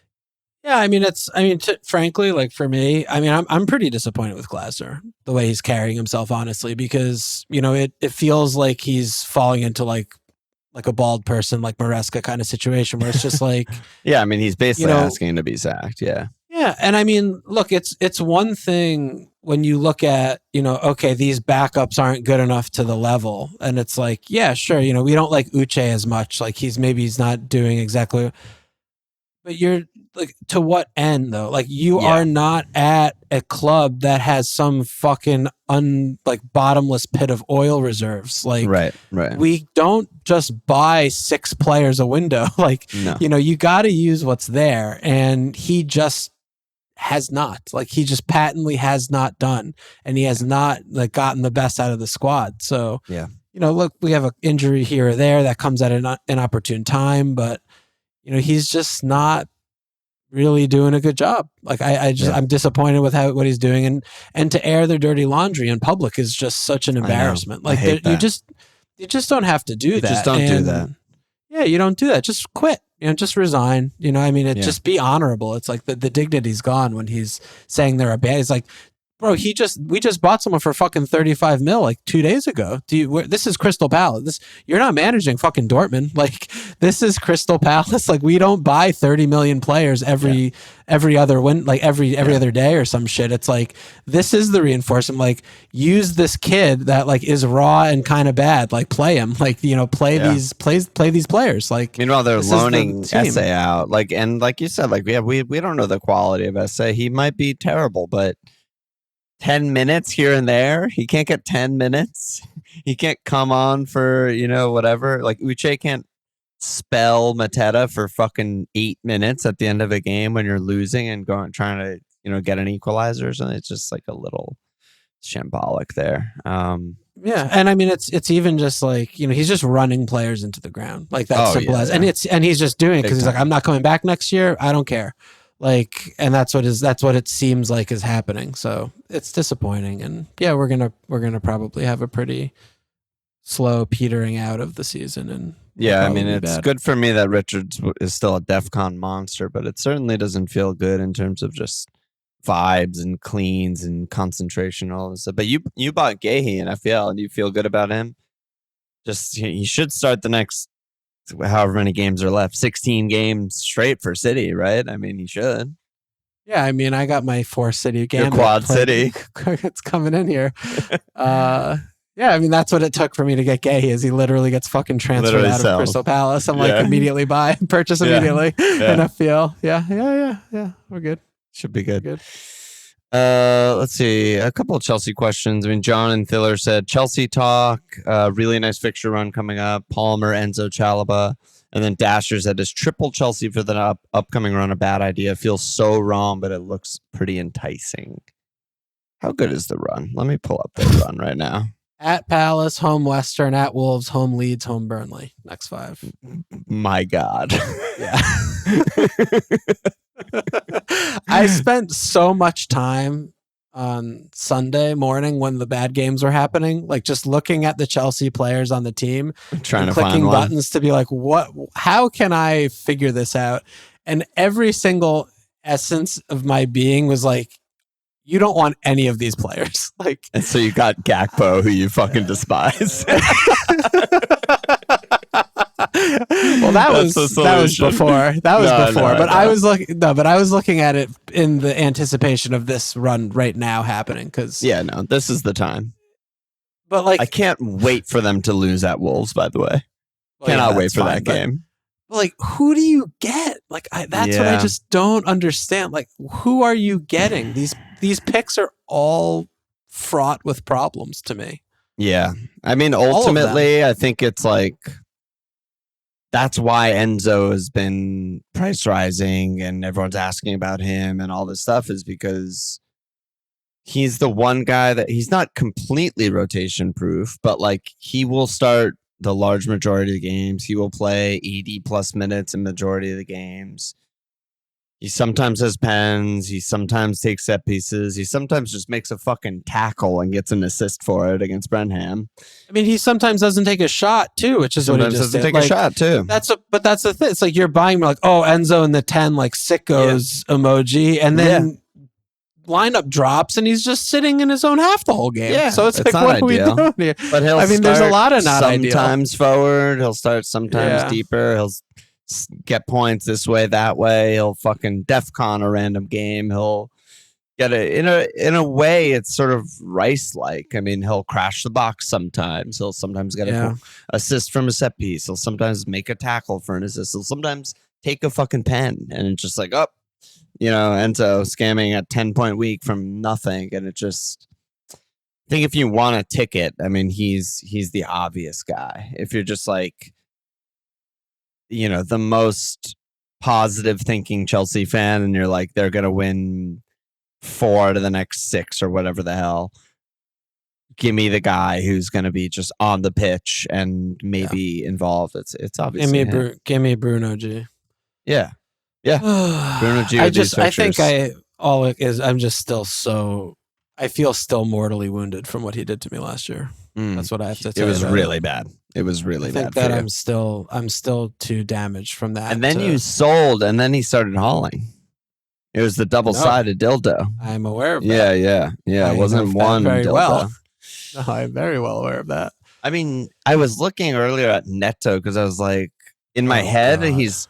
Yeah, frankly, like for me, I mean, I'm pretty disappointed with Glasner, the way he's carrying himself, honestly, because, it feels like he's falling into like a bald person, like Maresca kind of situation where it's just like, yeah, I mean, he's basically asking to be sacked. Yeah. Yeah. And I mean, look, it's one thing when you look at, okay, these backups aren't good enough to the level. And it's like, yeah, sure. We don't like Uche as much. Like he's not doing exactly, but you're like, to what end though? Like you are not at a club that has some fucking bottomless pit of oil reserves. Like, right. We don't just buy 6 players a window. Like, no. You got to use what's there. And he just has not. Like, he just patently has not done. And he has not gotten the best out of the squad. So, yeah. Look, we have an injury here or there that comes at an inopportune time, but he's just not really doing a good job. Like I'm disappointed with what he's doing, and to air their dirty laundry in public is just such an embarrassment. Like you just don't have to do that. Just don't do that. Yeah, you don't do that. Just quit. Just resign. Just be honorable. It's like the dignity's gone when he's saying they're a bad. It's like Bro, we just bought someone for fucking 35 mil like 2 days ago. This is Crystal Palace. You're not managing fucking Dortmund. Like, this is Crystal Palace. Like, we don't buy 30 million players every other other day or some shit. It's like, this is the reinforcement. Like, use this kid that like is raw and kind of bad. Like, play him. Like, play these players. Like, meanwhile, they're loaning SA out. Like, and like you said, like we don't know the quality of SA. He might be terrible, but 10 minutes here and there. He can't get 10 minutes. He can't come on for, whatever. Like, Uche can't spell Mateta for fucking 8 minutes at the end of a game when you're losing and trying to, get an equalizer. And it's just like a little shambolic there. Yeah, and I mean it's even just like, he's just running players into the ground. Like, that's simple as. And he's just doing it because he's like, I'm not coming back next year. I don't care. Like, and that's what it seems like is happening. So it's disappointing, and yeah, we're gonna probably have a pretty slow petering out of the season. And yeah, I mean, it's good for me that Richards is still a DEFCON monster, but it certainly doesn't feel good in terms of just vibes and cleans and concentration, all this stuff. But you bought Gahey in FPL, and you feel good about him. Just, he should start the next however many games are left, 16 games straight for City, right? I mean, he should. Yeah, I mean, I got my 4 City game. Your quad City. It's coming in here. Yeah, I mean, that's what it took for me to get Gahey, is he literally gets fucking transferred out of Crystal Palace. I'm like, immediately buy, purchase immediately in FPL. Yeah. We're good. Should be good. Let's see. A couple of Chelsea questions. I mean, John and Thiller said Chelsea talk. Really nice fixture run coming up. Palmer, Enzo, Chalobah, and then Dasher said, "Is triple Chelsea for the upcoming run a bad idea? Feels so wrong, but it looks pretty enticing." How good is the run? Let me pull up the run right now. At Palace, home Western, at Wolves, home Leeds, home Burnley. Next 5. My God. Yeah. I spent so much time on Sunday morning when the bad games were happening, like just looking at the Chelsea players on the team, trying to clicking find buttons to be like, how can I figure this out? And every single essence of my being was like, you don't want any of these players. Like, and so you got Gakpo, who you fucking despise. Well, that was before. That was before. But I was looking at it in the anticipation of this run right now happening. Because this is the time. But like, I can't wait for them to lose at Wolves. By the way, cannot wait for that game. But like, who do you get? Like, that's what I just don't understand. Like, who are you getting? These picks are all fraught with problems to me. Yeah, I mean, ultimately, I think it's like, that's why Enzo has been price rising and everyone's asking about him and all this stuff, is because he's the one guy that he's not completely rotation proof, but like, he will start the large majority of the games. He will play 80 plus minutes in majority of the games. He sometimes has pens. He sometimes takes set pieces. He sometimes just makes a fucking tackle and gets an assist for it against Brenham. I mean, he sometimes doesn't take a shot too, which is sometimes what he just doesn't did. Take a shot too. But that's the thing. It's like, you're buying like, oh, Enzo in the 10, like sickos emoji, and then lineup drops and he's just sitting in his own half the whole game. Yeah, so it's like, what ideal. Are we doing here? But there's a lot of not ideal. Sometimes forward, he'll start sometimes deeper. He'll get points this way, that way. He'll fucking DEFCON a random game. He'll get it in a way. It's sort of Rice-like. I mean, he'll crash the box sometimes. He'll sometimes get an assist from a set piece. He'll sometimes make a tackle for an assist. He'll sometimes take a fucking pen, and it's just like, Enzo scamming at 10-point week from nothing. And it just, I think if you want a ticket, I mean, he's the obvious guy. If you're just like, the most positive thinking Chelsea fan, and you're like, they're going to win 4 out of the next 6 or whatever the hell, give me the guy who's going to be just on the pitch and maybe involved. It's obviously give me Bruno G. Yeah. Bruno G. I'm feel still mortally wounded from what he did to me last year. That's what I have to tell you. It was really bad. It was really bad. I think that I'm still too damaged from that. And then you sold, and then he started hauling. It was the double-sided dildo. I'm aware of that. Yeah. It wasn't one very dildo. Well. No, I'm very well aware of that. I mean, I was looking earlier at Neto because I was like, in my head, God. he's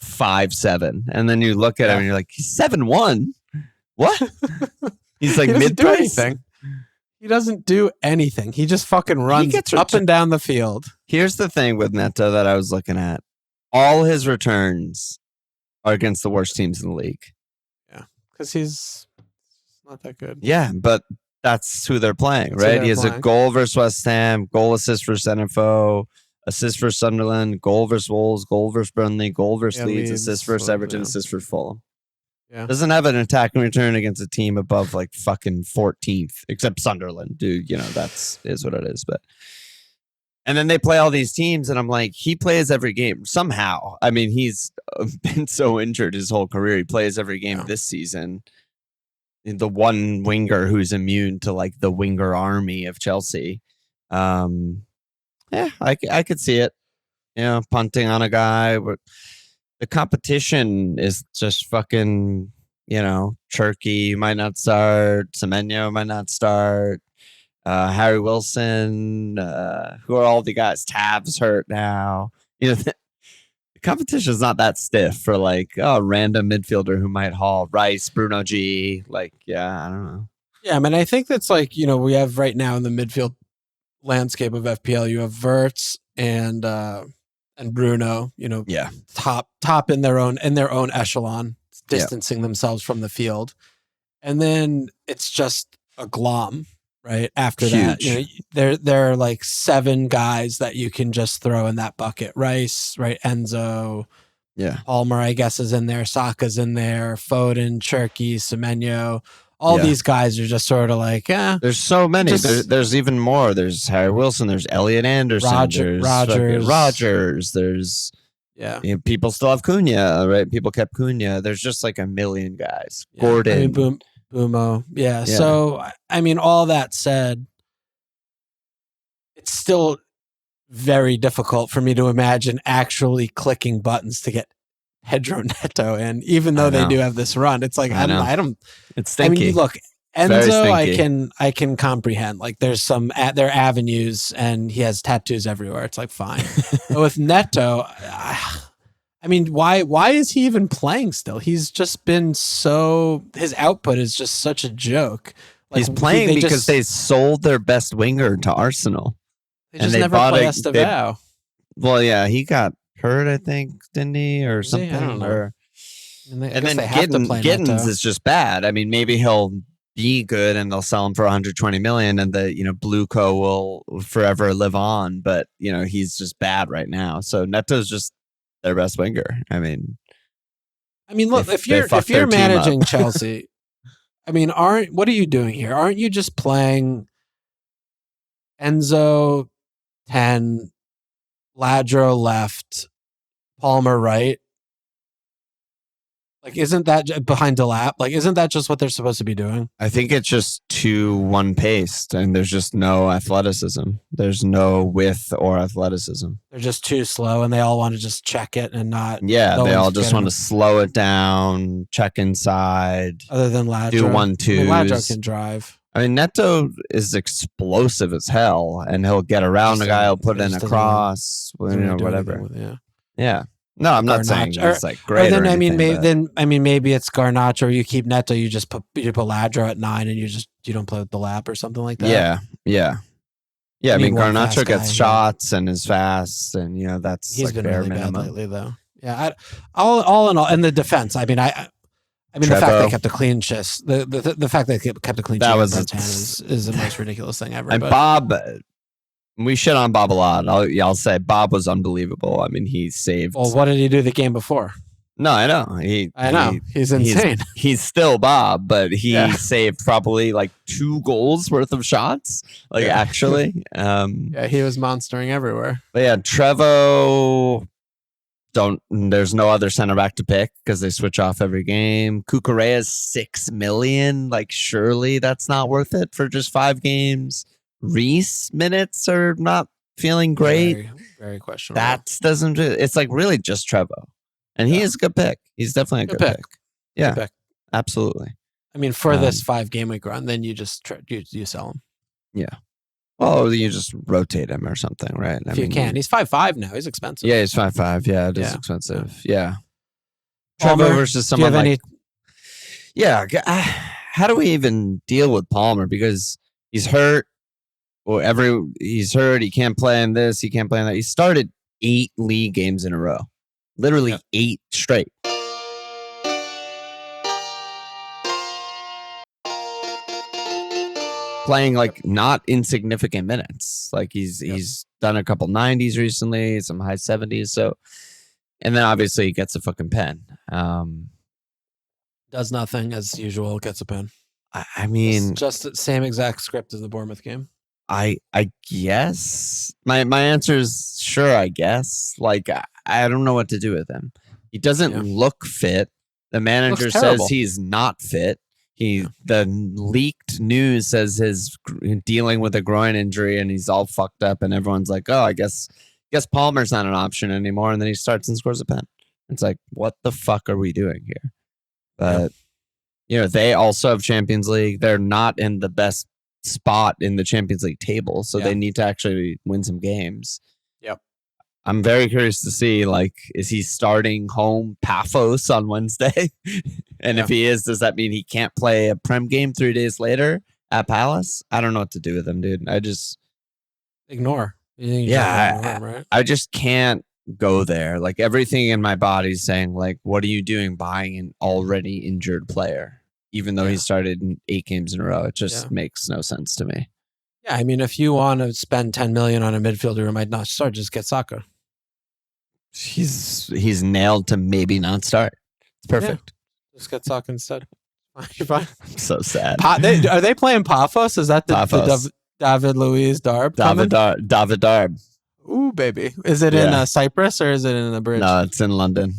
5'7", and then you look at him and you're like, he's 7'1". What? He's like mid-price. He doesn't do anything. He just fucking runs up and down the field. Here's the thing with Neto that I was looking at. All his returns are against the worst teams in the league. Yeah, because he's not that good. Yeah, but that's who they're playing, right? He has a goal versus West Ham, goal assist for NFO, assist for Sunderland, goal versus Wolves, goal versus Burnley, goal versus Leeds, assist versus Everton, assist for Fulham. Yeah. Doesn't have an attacking return against a team above like fucking 14th, except Sunderland. Dude, that's is what it is. But and then they play all these teams, and I'm like, he plays every game somehow. I mean, he's been so injured his whole career. He plays every game this season. The one winger who's immune to like the winger army of Chelsea. Yeah, I could see it. Punting on a guy. But the competition is just fucking, Cherki might not start. Semenyo might not start. Harry Wilson. Who are all the guys? Tav's hurt now. The competition is not that stiff for like a random midfielder who might haul. Rice, Bruno G. Like, I don't know. Yeah, I mean, I think that's like, we have right now in the midfield landscape of FPL, you have Verts and Bruno, top in their own echelon, distancing themselves from the field. And then it's just a glom, right? After that, there are like 7 guys that you can just throw in that bucket. Rice, right? Enzo, Palmer, I guess, is in there. Saka's in there. Foden, Cherki, Semenyo. All these guys are just sort of like, There's so many. There's even more. There's Harry Wilson. There's Elliot Anderson. Rogers. There's people still have Cunha, right? People kept Cunha. There's just like a million guys. Yeah. Gordon. Boomo. Yeah. So, I mean, all that said, it's still very difficult for me to imagine actually clicking buttons to get Pedro Neto in, even though they do have this run. It's like, I don't. It's stinky. I mean, look, Enzo, I can comprehend. Like, there's there are avenues, and he has tattoos everywhere. It's like, fine. But with Neto, I mean, why is he even playing still? He's just been his output is just such a joke. Like, he's playing because they sold their best winger to Arsenal. They just never play Estevao. Well, yeah, he got hurt, I think, didn't he, or something? I don't know. And then Giddens is just bad. I mean, maybe he'll be good and they'll sell him for 120 million, and the Blue Co will forever live on. But he's just bad right now. So Neto's just their best winger. I mean, look, if you're managing Chelsea, I mean, what are you doing here? Aren't you just playing Enzo 10, Ladro left, Palmer right? Like, isn't that behind Delap? Like, isn't that just what they're supposed to be doing? I think it's just too one-paced, and there's just no athleticism. There's no width or athleticism. They're just too slow, and they all want to just check it and not. Yeah, they all just want to slow it down, check inside. Other than Ladro, do 1-2s. Ladro can drive. I mean, Neto is explosive as hell, and he'll get around a guy, he'll put in a cross, whatever. Yeah. No, I'm not saying he's like great. Or then maybe it's Garnacho, or you keep Neto, you put Ladro at 9, and you don't play with the lap or something like that. Yeah. I mean, Garnacho gets shots and is fast, and he's like been bare really minimum. Bad lately, though. Yeah, all in all, in the defense. I mean, Trevoh. The fact they kept a clean sheet, the fact they kept a clean sheet is the most ridiculous thing ever. And Bob, we shit on Bob a lot. I'll say Bob was unbelievable. I mean, he saved. Well, what did he do the game before? No, I know. He's insane. He's still Bob, but he saved probably like 2 goals worth of shots. Like, actually. He was monstering everywhere. But yeah, Trevoh. There's no other center back to pick because they switch off every game. Cucurella's 6 million. Like, surely that's not worth it for just 5 games. Reese minutes are not feeling great. Very, very questionable. It's like really just Trevoh, and he is a good pick. He's definitely a good pick. Yeah. Good pick. Absolutely. I mean, for this 5 game week run, then you just you sell him. Yeah. Well, you just rotate him or something, right? If you can. He's 5'5" now. He's expensive. Yeah, he's 5'5". Yeah, it is expensive. Yeah. Palmer, Trevoh versus someone like... Yeah. How do we even deal with Palmer? Because he's hurt. Well, he's hurt. He can't play in this. He can't play in that. He started 8 league games in a row. Literally 8 straight. Playing like not insignificant minutes. Like he's done a couple 90s recently, some high 70s. So, and then obviously he gets a fucking pen. Does nothing as usual. Gets a pen. I mean, just the same exact script as the Bournemouth game. I guess my answer is sure. I guess like I don't know what to do with him. He doesn't look fit. The manager says he's not fit. The leaked news says he's dealing with a groin injury and he's all fucked up, and everyone's like, oh, I guess Palmer's not an option anymore. And then he starts and scores a pen. It's like, what the fuck are we doing here? But they also have Champions League. They're not in the best spot in the Champions League table, so they need to actually win some games. Yep. I'm very curious to see, like, is he starting home Paphos on Wednesday? And if he is, does that mean he can't play a Prem game 3 days later at Palace? I don't know what to do with him, dude. I just ignore. Right? I just can't go there. Like, everything in my body's saying, like, what are you doing buying an already injured player? Even though he started in 8 games in a row, it just makes no sense to me. Yeah, I mean, if you want to spend 10 million on a midfielder who might not start, just get Saka. He's nailed to maybe not start. It's perfect. Yeah. Just get Saka instead. You're fine. I'm so sad. Are they playing Paphos? Is that the David Luiz Darb? David Darb. Ooh, baby. Is it in Cyprus or is it in the bridge? No, it's in London.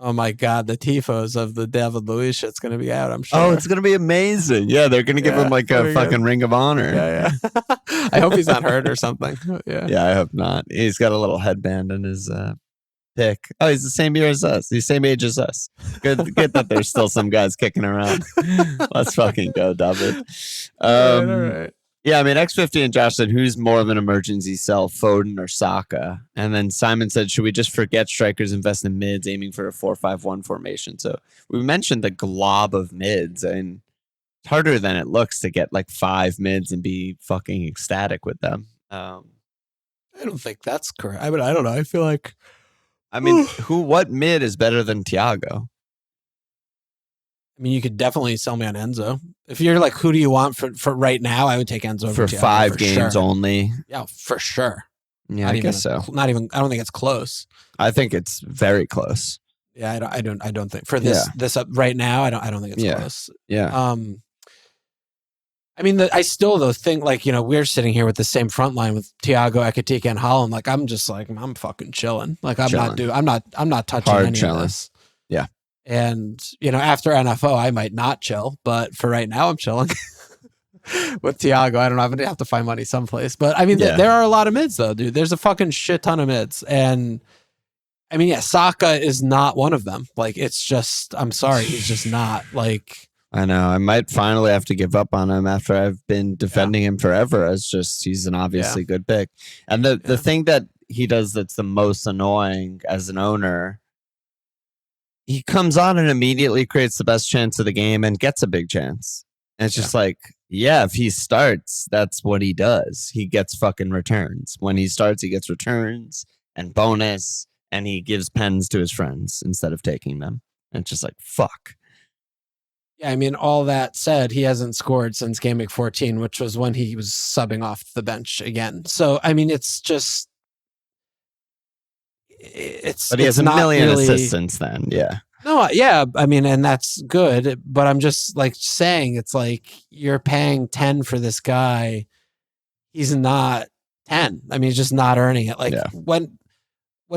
Oh my God, the tifos of the David Luiz shit's going to be out, I'm sure. Oh, it's going to be amazing. Yeah, they're going to give him like a fucking Ring of Honor. Yeah. I hope he's not hurt or something. Yeah, I hope not. He's got a little headband in his pick. Oh, he's the same year as us. He's the same age as us. Good that there's still some guys kicking around. Let's fucking go, David. All right. Yeah, I mean, X50 and Josh said, who's more of an emergency sell, Foden or Saka? And then Simon said, should we just forget strikers, invest in mids, aiming for a 4-5-1 formation? So we mentioned the glob of mids, and it's harder than it looks to get like 5 mids and be fucking ecstatic with them. I don't think that's correct. I mean, I don't know. I feel like... I mean, what mid is better than Thiago? I mean, you could definitely sell me on Enzo. If you're like, who do you want for right now? I would take Enzo over for Thiago, 5 games only. Yeah, for sure. Yeah, I guess so. Not even. I don't think it's close. I think it's very close. Yeah, I don't think for this right now. I don't think it's close. Yeah. I mean, I still though think like, we're sitting here with the same front line with Thiago, Ekitike, and Haaland. Like, I'm just like, I'm fucking chilling. Like, I'm not touching any of this. Yeah. And, after NFO, I might not chill, but for right now, I'm chilling with Thiago. I don't know. I'm going to have to find money someplace. But I mean, there are a lot of mids, though, dude. There's a fucking shit ton of mids. And I mean, Saka is not one of them. Like, it's just, I'm sorry. He's just not like. I know. I might finally have to give up on him after I've been defending him forever. It's just, he's an obviously good pick. And the thing that he does that's the most annoying as an owner, he comes on and immediately creates the best chance of the game and gets a big chance. And it's just like, if he starts, that's what he does. He gets fucking returns. When he starts, he gets returns and bonus, and he gives pens to his friends instead of taking them. And it's just like, fuck. Yeah, I mean, all that said, he hasn't scored since Gameweek 14, which was when he was subbing off the bench again. So, I mean, it's just... But he has a million assists since then, No, yeah, I mean, and that's good, but I'm just like saying, it's like you're paying 10 for this guy. He's not 10. I mean, he's just not earning it. Like when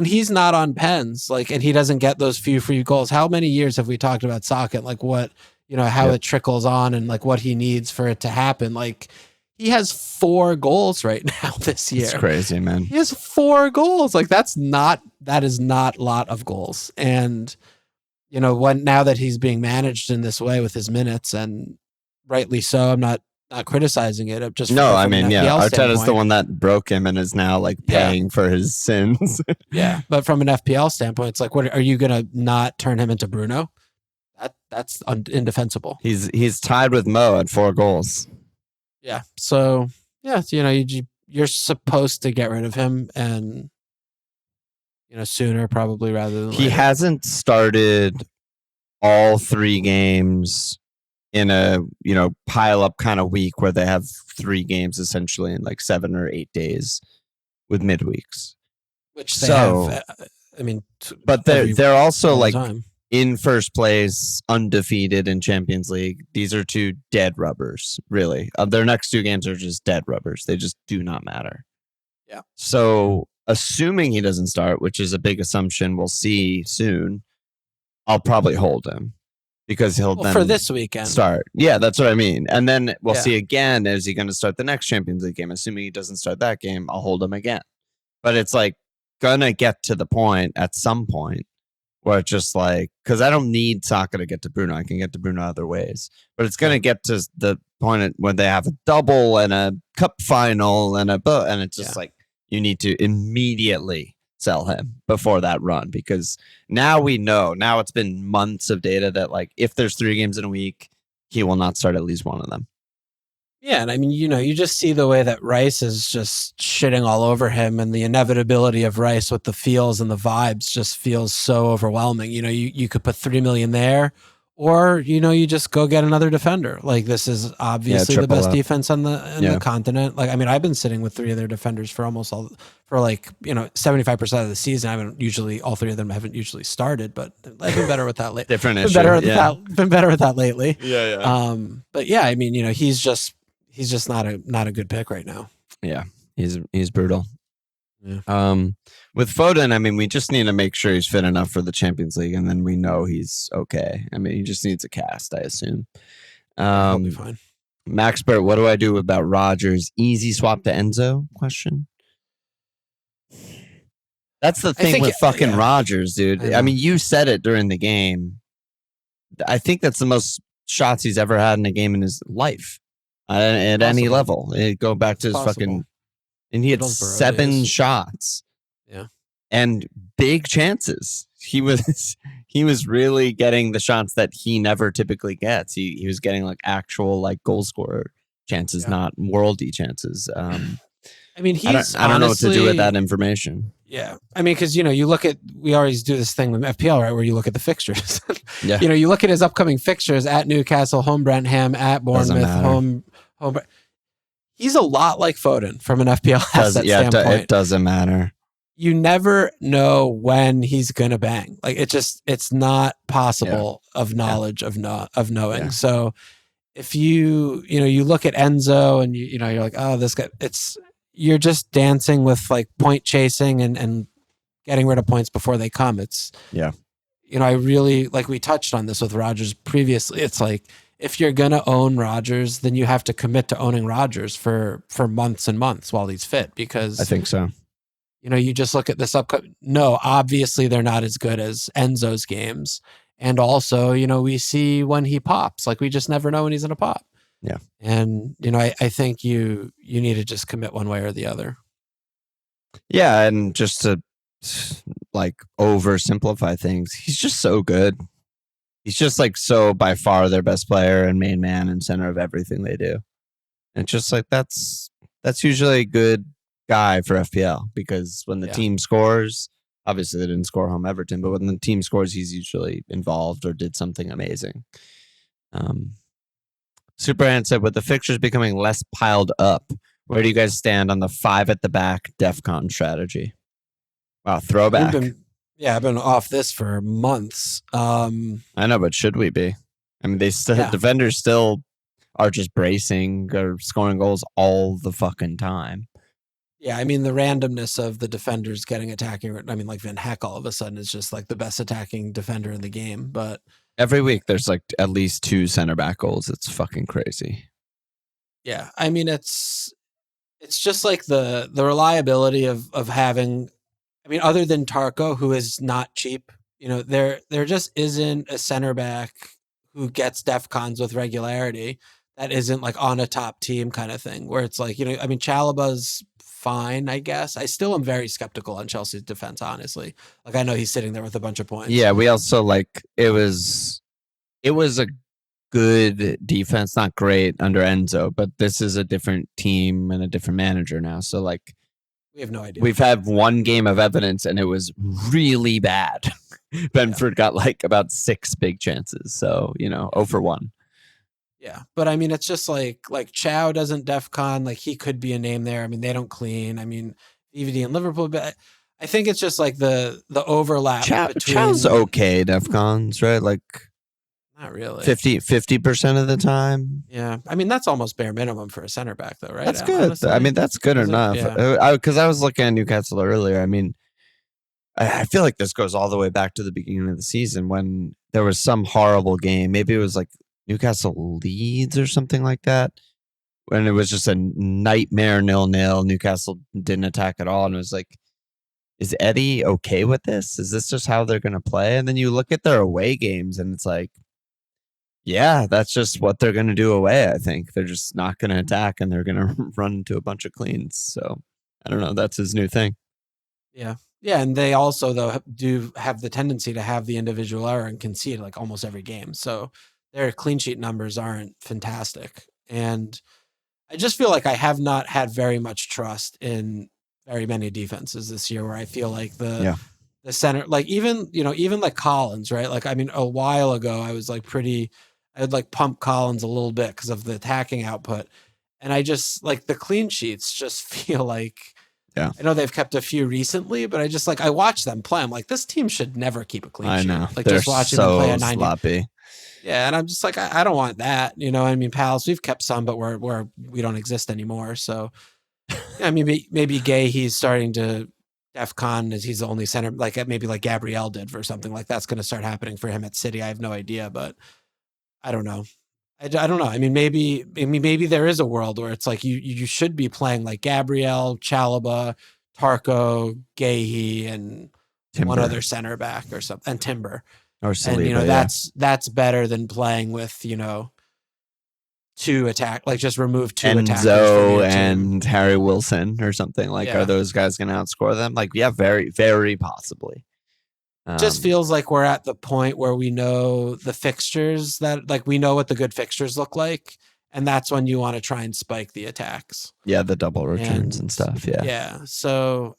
he's not on pens, like, and he doesn't get those few free goals, how many years have we talked about Saka, like what, how it trickles on and like what he needs for it to happen? Like, he has 4 goals right now this year. It's crazy, man. He has 4 goals. Like, that is not a lot of goals. And, now that he's being managed in this way with his minutes, and rightly so, I'm not criticizing it. Just Arteta's the one that broke him and is now like paying for his sins. Yeah, but from an FPL standpoint, it's like, what are you gonna not turn him into Bruno? That's indefensible. He's tied with Mo at 4 goals. Yeah, so yeah, you're supposed to get rid of him, and sooner probably rather than later. He hasn't started all 3 games in a pile up kind of week where they have 3 games essentially in like 7 or 8 days with midweeks, which they have. I mean, but they're also like in first place, undefeated in Champions League. These are 2 dead rubbers, really. Their next 2 games are just dead rubbers. They just do not matter. Yeah. So assuming he doesn't start, which is a big assumption, we'll see soon. I'll probably hold him. Because he'll then for this weekend start. Yeah, that's what I mean. And then we'll see again. Is he going to start the next Champions League game? Assuming he doesn't start that game, I'll hold him again. But it's like gonna get to the point at some point where it's just like, because I don't need Saka to get to Bruno. I can get to Bruno other ways. But it's gonna get to the point when they have a double and a cup final and it's just like you need to immediately sell him before that run, because now we know. Now it's been months of data that like if there's 3 games in a week, he will not start at least one of them. Yeah, and I mean, you just see the way that Rice is just shitting all over him, and the inevitability of Rice with the feels and the vibes just feels so overwhelming. You could put 3 million there, or you just go get another defender. Like, this is obviously the best defense on the continent. Like, I mean, I've been sitting with 3 of their defenders for 75% of the season. All 3 of them haven't usually started, but I've been better with that lately. Different issue. Been better with that lately. Yeah. But yeah, I mean, he's just not a good pick right now. Yeah, he's brutal. Yeah. With Foden, I mean, we just need to make sure he's fit enough for the Champions League, and then we know he's okay. I mean, he just needs a cast, I assume. He'll be fine. Maxbert, what do I do about Rodgers? Easy swap to Enzo? Question. That's the thing with fucking Rodgers, dude. I mean, you said it during the game. I think that's the most shots he's ever had in a game in his life at any level. Go back to his fucking... And he had 7 shots. Yeah. And big chances. He was really getting the shots that he never typically gets. He was getting like actual like goal scorer chances, not worldy chances. I mean, I don't know what to do with that information. Yeah. I mean, because, you look at, we always do this thing with FPL, right, where you look at the fixtures. Yeah. You look at his upcoming fixtures: at Newcastle, home Brentford, at Bournemouth, home. He's a lot like Foden from an FPL asset standpoint. It doesn't matter. You never know when he's gonna bang. Like, it's not possible of knowledge of knowing. Yeah. So if you look at Enzo and you're like, oh, this guy, you're just dancing with like point chasing and getting rid of points before they come. I really, like, we touched on this with Rodgers previously. It's like, if you're going to own Rodgers, then you have to commit to owning Rodgers for months and months while he's fit, because I think so. You just look at this upcoming. No, obviously they're not as good as Enzo's games. And also, we see when he pops. Like, we just never know when he's going to pop. Yeah. And, I think you need to just commit one way or the other. Yeah. And just to like oversimplify things, he's just so good. He's just like so by far their best player and main man and center of everything they do. And it's just like that's usually a good guy for FPL, because when the team scores, obviously they didn't score home Everton, but when the team scores, he's usually involved or did something amazing. Superhand said, with the fixtures becoming less piled up, where do you guys stand on the 5 at the back DEFCON strategy? Wow, throwback. I've been off this for months. I know, but should we be? I mean, defenders still are just bracing or scoring goals all the fucking time. Yeah, I mean, the randomness of the defenders getting attacking. I mean, like Van Heck all of a sudden is just like the best attacking defender in the game. But every week there's like at least 2 center back goals. It's fucking crazy. Yeah, I mean, it's just like the reliability of having. I mean, other than Tarko, who is not cheap, there just isn't a center back who gets def cons with regularity that isn't like on a top team kind of thing, where it's like, I mean, Chalobah's fine, I guess. I still am very skeptical on Chelsea's defense, honestly. Like, I know he's sitting there with a bunch of points. Yeah, we also it was a good defense, not great under Enzo, but this is a different team and a different manager now. So we have no idea. We've had one game of evidence and it was really bad. Benford got about 6 big chances. So, 0 for 1. Yeah. But I mean, it's just like Chow doesn't def con, he could be a name there. I mean, they don't clean. I mean, EVD and Liverpool, but I think it's just the overlap between Chow's okay def cons, right? Not really. 50% of the time. Yeah. I mean, that's almost bare minimum for a center back, though, right? That's good. Honestly. I mean, that's good enough. Because I was looking at Newcastle earlier. I mean, I feel like this goes all the way back to the beginning of the season when there was some horrible game. Maybe it was Newcastle Leeds or something like that. When it was just a nightmare 0-0. Newcastle didn't attack at all. And it was is Eddie okay with this? Is this just how they're going to play? And then you look at their away games and it's yeah, that's just what they're going to do away, I think. They're just not going to attack and they're going to run into a bunch of cleans. So, I don't know. That's his new thing. Yeah. Yeah, and they also, though, do have the tendency to have the individual error and concede almost every game. So their clean sheet numbers aren't fantastic. And I just feel like I have not had very much trust in very many defenses this year, where I feel like the center, even Collins, right? I mean, a while ago, I was I'd pump Collins a little bit because of the attacking output. And I just the clean sheets just feel yeah. I know they've kept a few recently, but I watch them play. I'm this team should never keep a clean sheet. I know. They're just watching them play a 90. Sloppy. Yeah, and I'm just I don't want that. I mean, Palace, we've kept some, but we don't exist anymore. So, I mean, maybe Gay, he's starting to def con as he's the only center, maybe Gabriel did for something that's going to start happening for him at City. I have no idea, but I don't know. I don't know. I mean, maybe there is a world where it's you should be playing Gabriel, Chalobah, Tarko, Gahey, and Timber. One other center back or something, and Timber. Or Saliba, that's better than playing with 2 attack, just remove 2 attackers. Enzo and Harry Wilson or something are those guys going to outscore them? Yeah, very, very possibly. Just feels like we're at the point where we know the fixtures that we know what the good fixtures look like, and that's when you want to try and spike the attacks. Yeah, the double returns and stuff. Yeah. Yeah. So,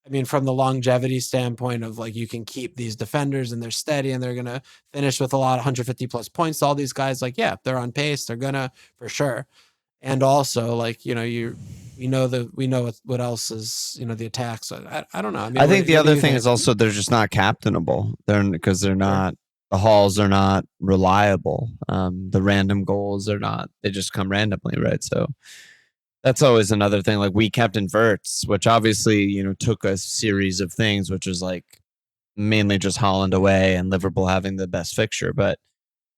I mean, from the longevity standpoint of you can keep these defenders and they're steady and they're gonna finish with a lot of 150 plus points. All these guys, they're on pace. They're gonna for sure. And also, we know what else is the attacks. I don't know. I mean, I think the other thing is also they're just not captainable. Because they're not. The hauls are not reliable. The random goals are not. They just come randomly, right? So that's always another thing. We captain Verts, which obviously took a series of things, which is mainly just Haaland away and Liverpool having the best fixture, but.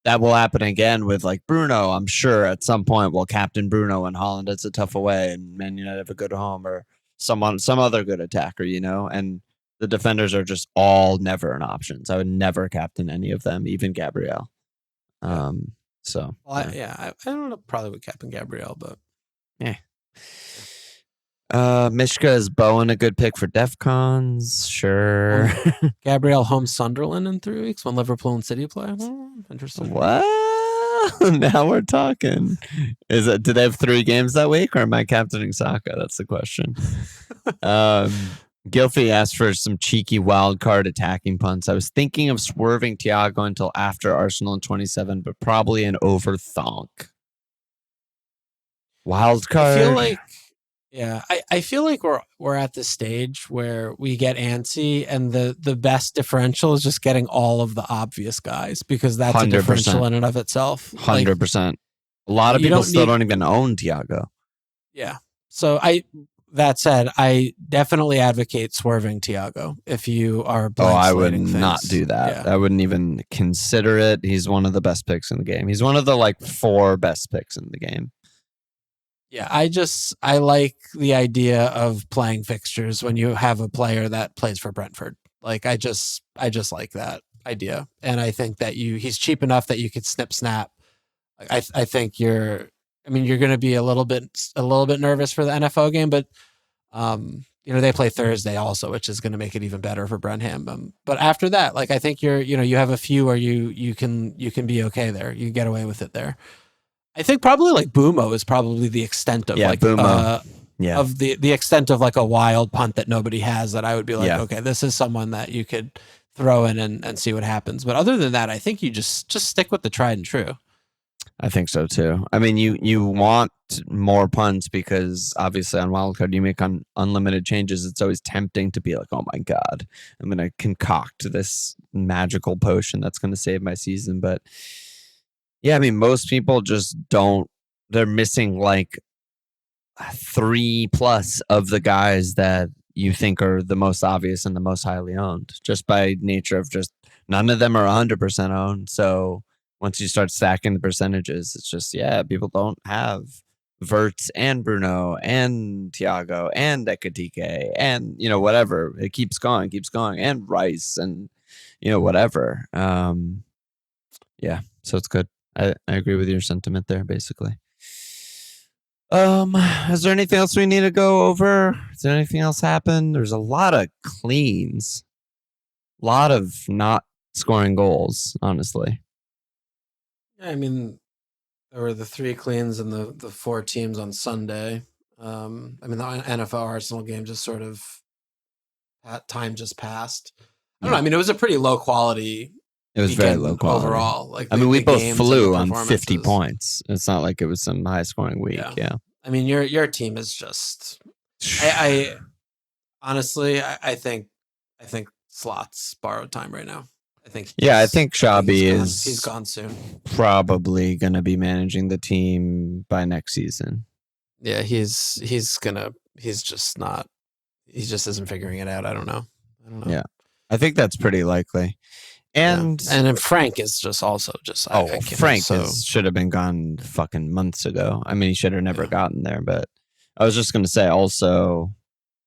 That will happen again with Bruno. I'm sure at some point we'll captain Bruno and Haaland. It's a tough away, and Man United have a good home, or some other good attacker, and the defenders are just all never an option. So I would never captain any of them, even Gabriel. So I don't know, probably would captain Gabriel, but yeah. Mishka, is Bowen a good pick for DEFCONs? Sure. Gabriel home Sunderland in 3 weeks when Liverpool and City play. Interesting. Well, now we're talking. Do they have 3 games that week, or am I captaining Saka? That's the question. Gilfie asked for some cheeky wild card attacking punts. I was thinking of swerving Thiago until after Arsenal in 27, but probably an overthonk. Wild card. I feel like we're at the stage where we get antsy, and the best differential is just getting all of the obvious guys, because that's 100%. A differential in and of itself. 100%. A lot of people still don't even own Thiago. Yeah. So that said, I definitely advocate swerving Thiago if you are I would not do that. Yeah. I wouldn't even consider it. He's one of the best picks in the game. He's one of the 4 best picks in the game. Yeah, I like the idea of playing fixtures when you have a player that plays for Brentford. Like I just like that idea, and I think that he's cheap enough that you could snip snap. I think you're going to be a little bit nervous for the NFO game, but they play Thursday also, which is going to make it even better for Brenham. But after that, like I think you have a few where you can be okay there. You can get away with it there. I think probably like Boomo is probably the extent of Boomo. Of the extent of like a wild punt that nobody has, that I would be like, okay, this is someone that you could throw in and see what happens. But other than that, I think you just stick with the tried and true. I think so too. I mean, you want more punts because obviously on wildcard you make unlimited changes. It's always tempting to be like, oh my god, I'm going to concoct this magical potion that's going to save my season. But yeah, I mean, most people just don't. They're missing like 3+ of the guys that you think are the most obvious and the most highly owned, just by nature of just none of them are 100% owned. So once you start stacking the percentages, it's just, people don't have Verts and Bruno and Thiago and Ekatike and, whatever. It keeps going, and Rice and, whatever. So it's good. I agree with your sentiment there, basically. Is there anything else we need to go over? Is there anything else happen? There's a lot of cleans. A lot of not scoring goals, honestly. I mean, there were the 3 cleans and the 4 teams on Sunday. The NFL Arsenal game just sort of time just passed. I don't know. I mean, it was a pretty low quality. It was very low quality overall. Like we both flew on 50 points. It's not like it was some high scoring week. Yeah. I mean, your team is just. I honestly, I think Slot's borrowed time right now. I think Xabi he's gone soon. Probably going to be managing the team by next season. Yeah, he's just not. He just isn't figuring it out. I don't know. Yeah, I think that's pretty likely. And then Frank is just also just. Frank should have been gone fucking months ago. I mean, he should have never gotten there. But I was just going to say also,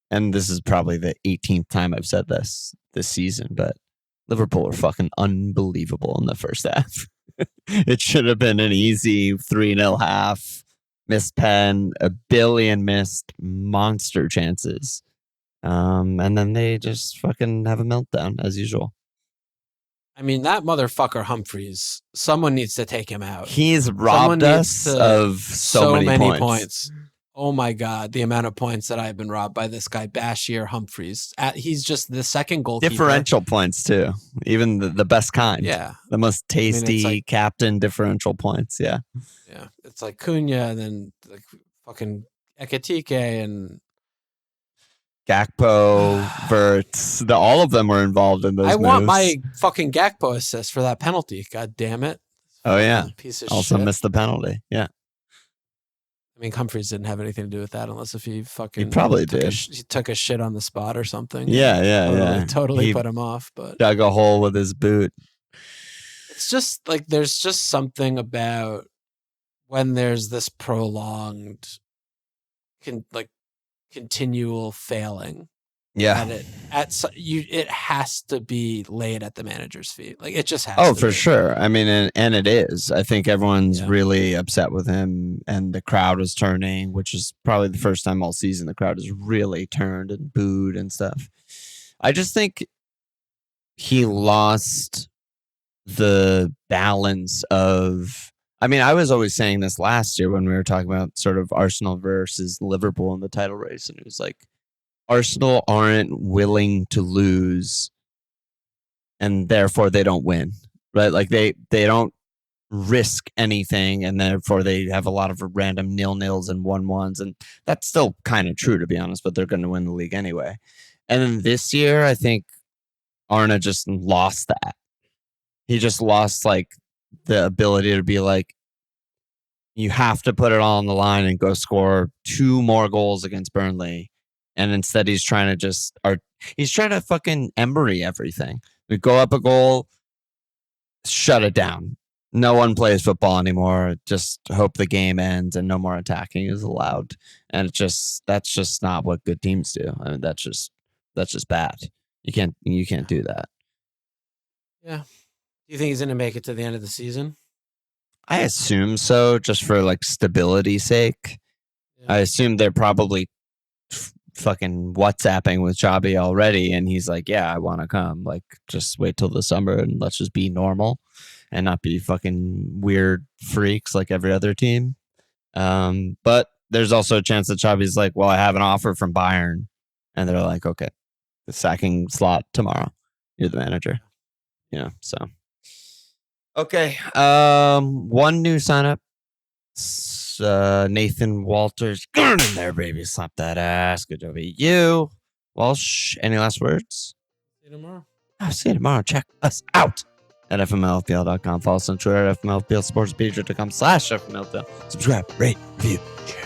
and this is probably the 18th time I've said this season, but Liverpool are fucking unbelievable in the first half. It should have been an easy 3-0 half. Missed pen, a billion missed monster chances. And then they just fucking have a meltdown as usual. I mean, that motherfucker Humphreys, someone needs to take him out. He's robbed us of so many points. Oh my God, the amount of points that I've been robbed by this guy, Bashir Humphreys. He's just the second goalkeeper. Differential points too. Even the best kind. Yeah. The most tasty captain differential points. Yeah. Yeah. It's like Cunha and then like fucking Ekatike and Gakpo, Verts, all of them were involved in those moves. Want my fucking Gakpo assist for that penalty. God damn it. Oh, yeah. Piece of also shit. Missed the penalty. Yeah. I mean, Humphreys didn't have anything to do with that unless if he fucking... He probably did. He took a shit on the spot or something. Yeah. Totally put him off. But dug a hole with his boot. It's just like there's just something about when there's this prolonged continual failing. Yeah. It has to be laid at the manager's feet. Like it just has to for be. sure. I mean, and it is. I think everyone's really upset with him, and the crowd is turning, which is probably the first time all season the crowd has really turned and booed and stuff. I just think he lost the balance of... I mean, I was always saying this last year when we were talking about sort of Arsenal versus Liverpool in the title race, and it was like, Arsenal aren't willing to lose, and therefore they don't win, right? Like they don't risk anything, and therefore they have a lot of random 0-0s and 1-1s, and that's still kind of true, to be honest, but they're going to win the league anyway. And then this year, I think Arna just lost that. He just lost like the ability to be like, you have to put it all on the line and go score 2 more goals against Burnley. And instead he's trying to fucking Emery everything. We go up a goal, shut it down. No one plays football anymore. Just hope the game ends and no more attacking is allowed. And that's just not what good teams do. I mean, that's just bad. You can't do that. Yeah. Do you think he's going to make it to the end of the season? I assume so, just for like stability's sake. Yeah. I assume they're probably fucking WhatsApping with Xabi already, and he's like, yeah, I want to come. Like, just wait till the summer and let's just be normal and not be fucking weird freaks like every other team. But there's also a chance that Xabi's like, well, I have an offer from Bayern, and they're like, okay, the sacking slot tomorrow. You're the manager. Yeah, so. Okay, one new sign up. Nathan Walters. Get in there, baby. Slap that ass. Good job, you. Walsh, any last words? See you tomorrow. I'll see you tomorrow. Check us out at FMLFPL.com. Follow us on Twitter at FMLFPL, sportspedia.com/FMLFPL. Subscribe, rate, review, share.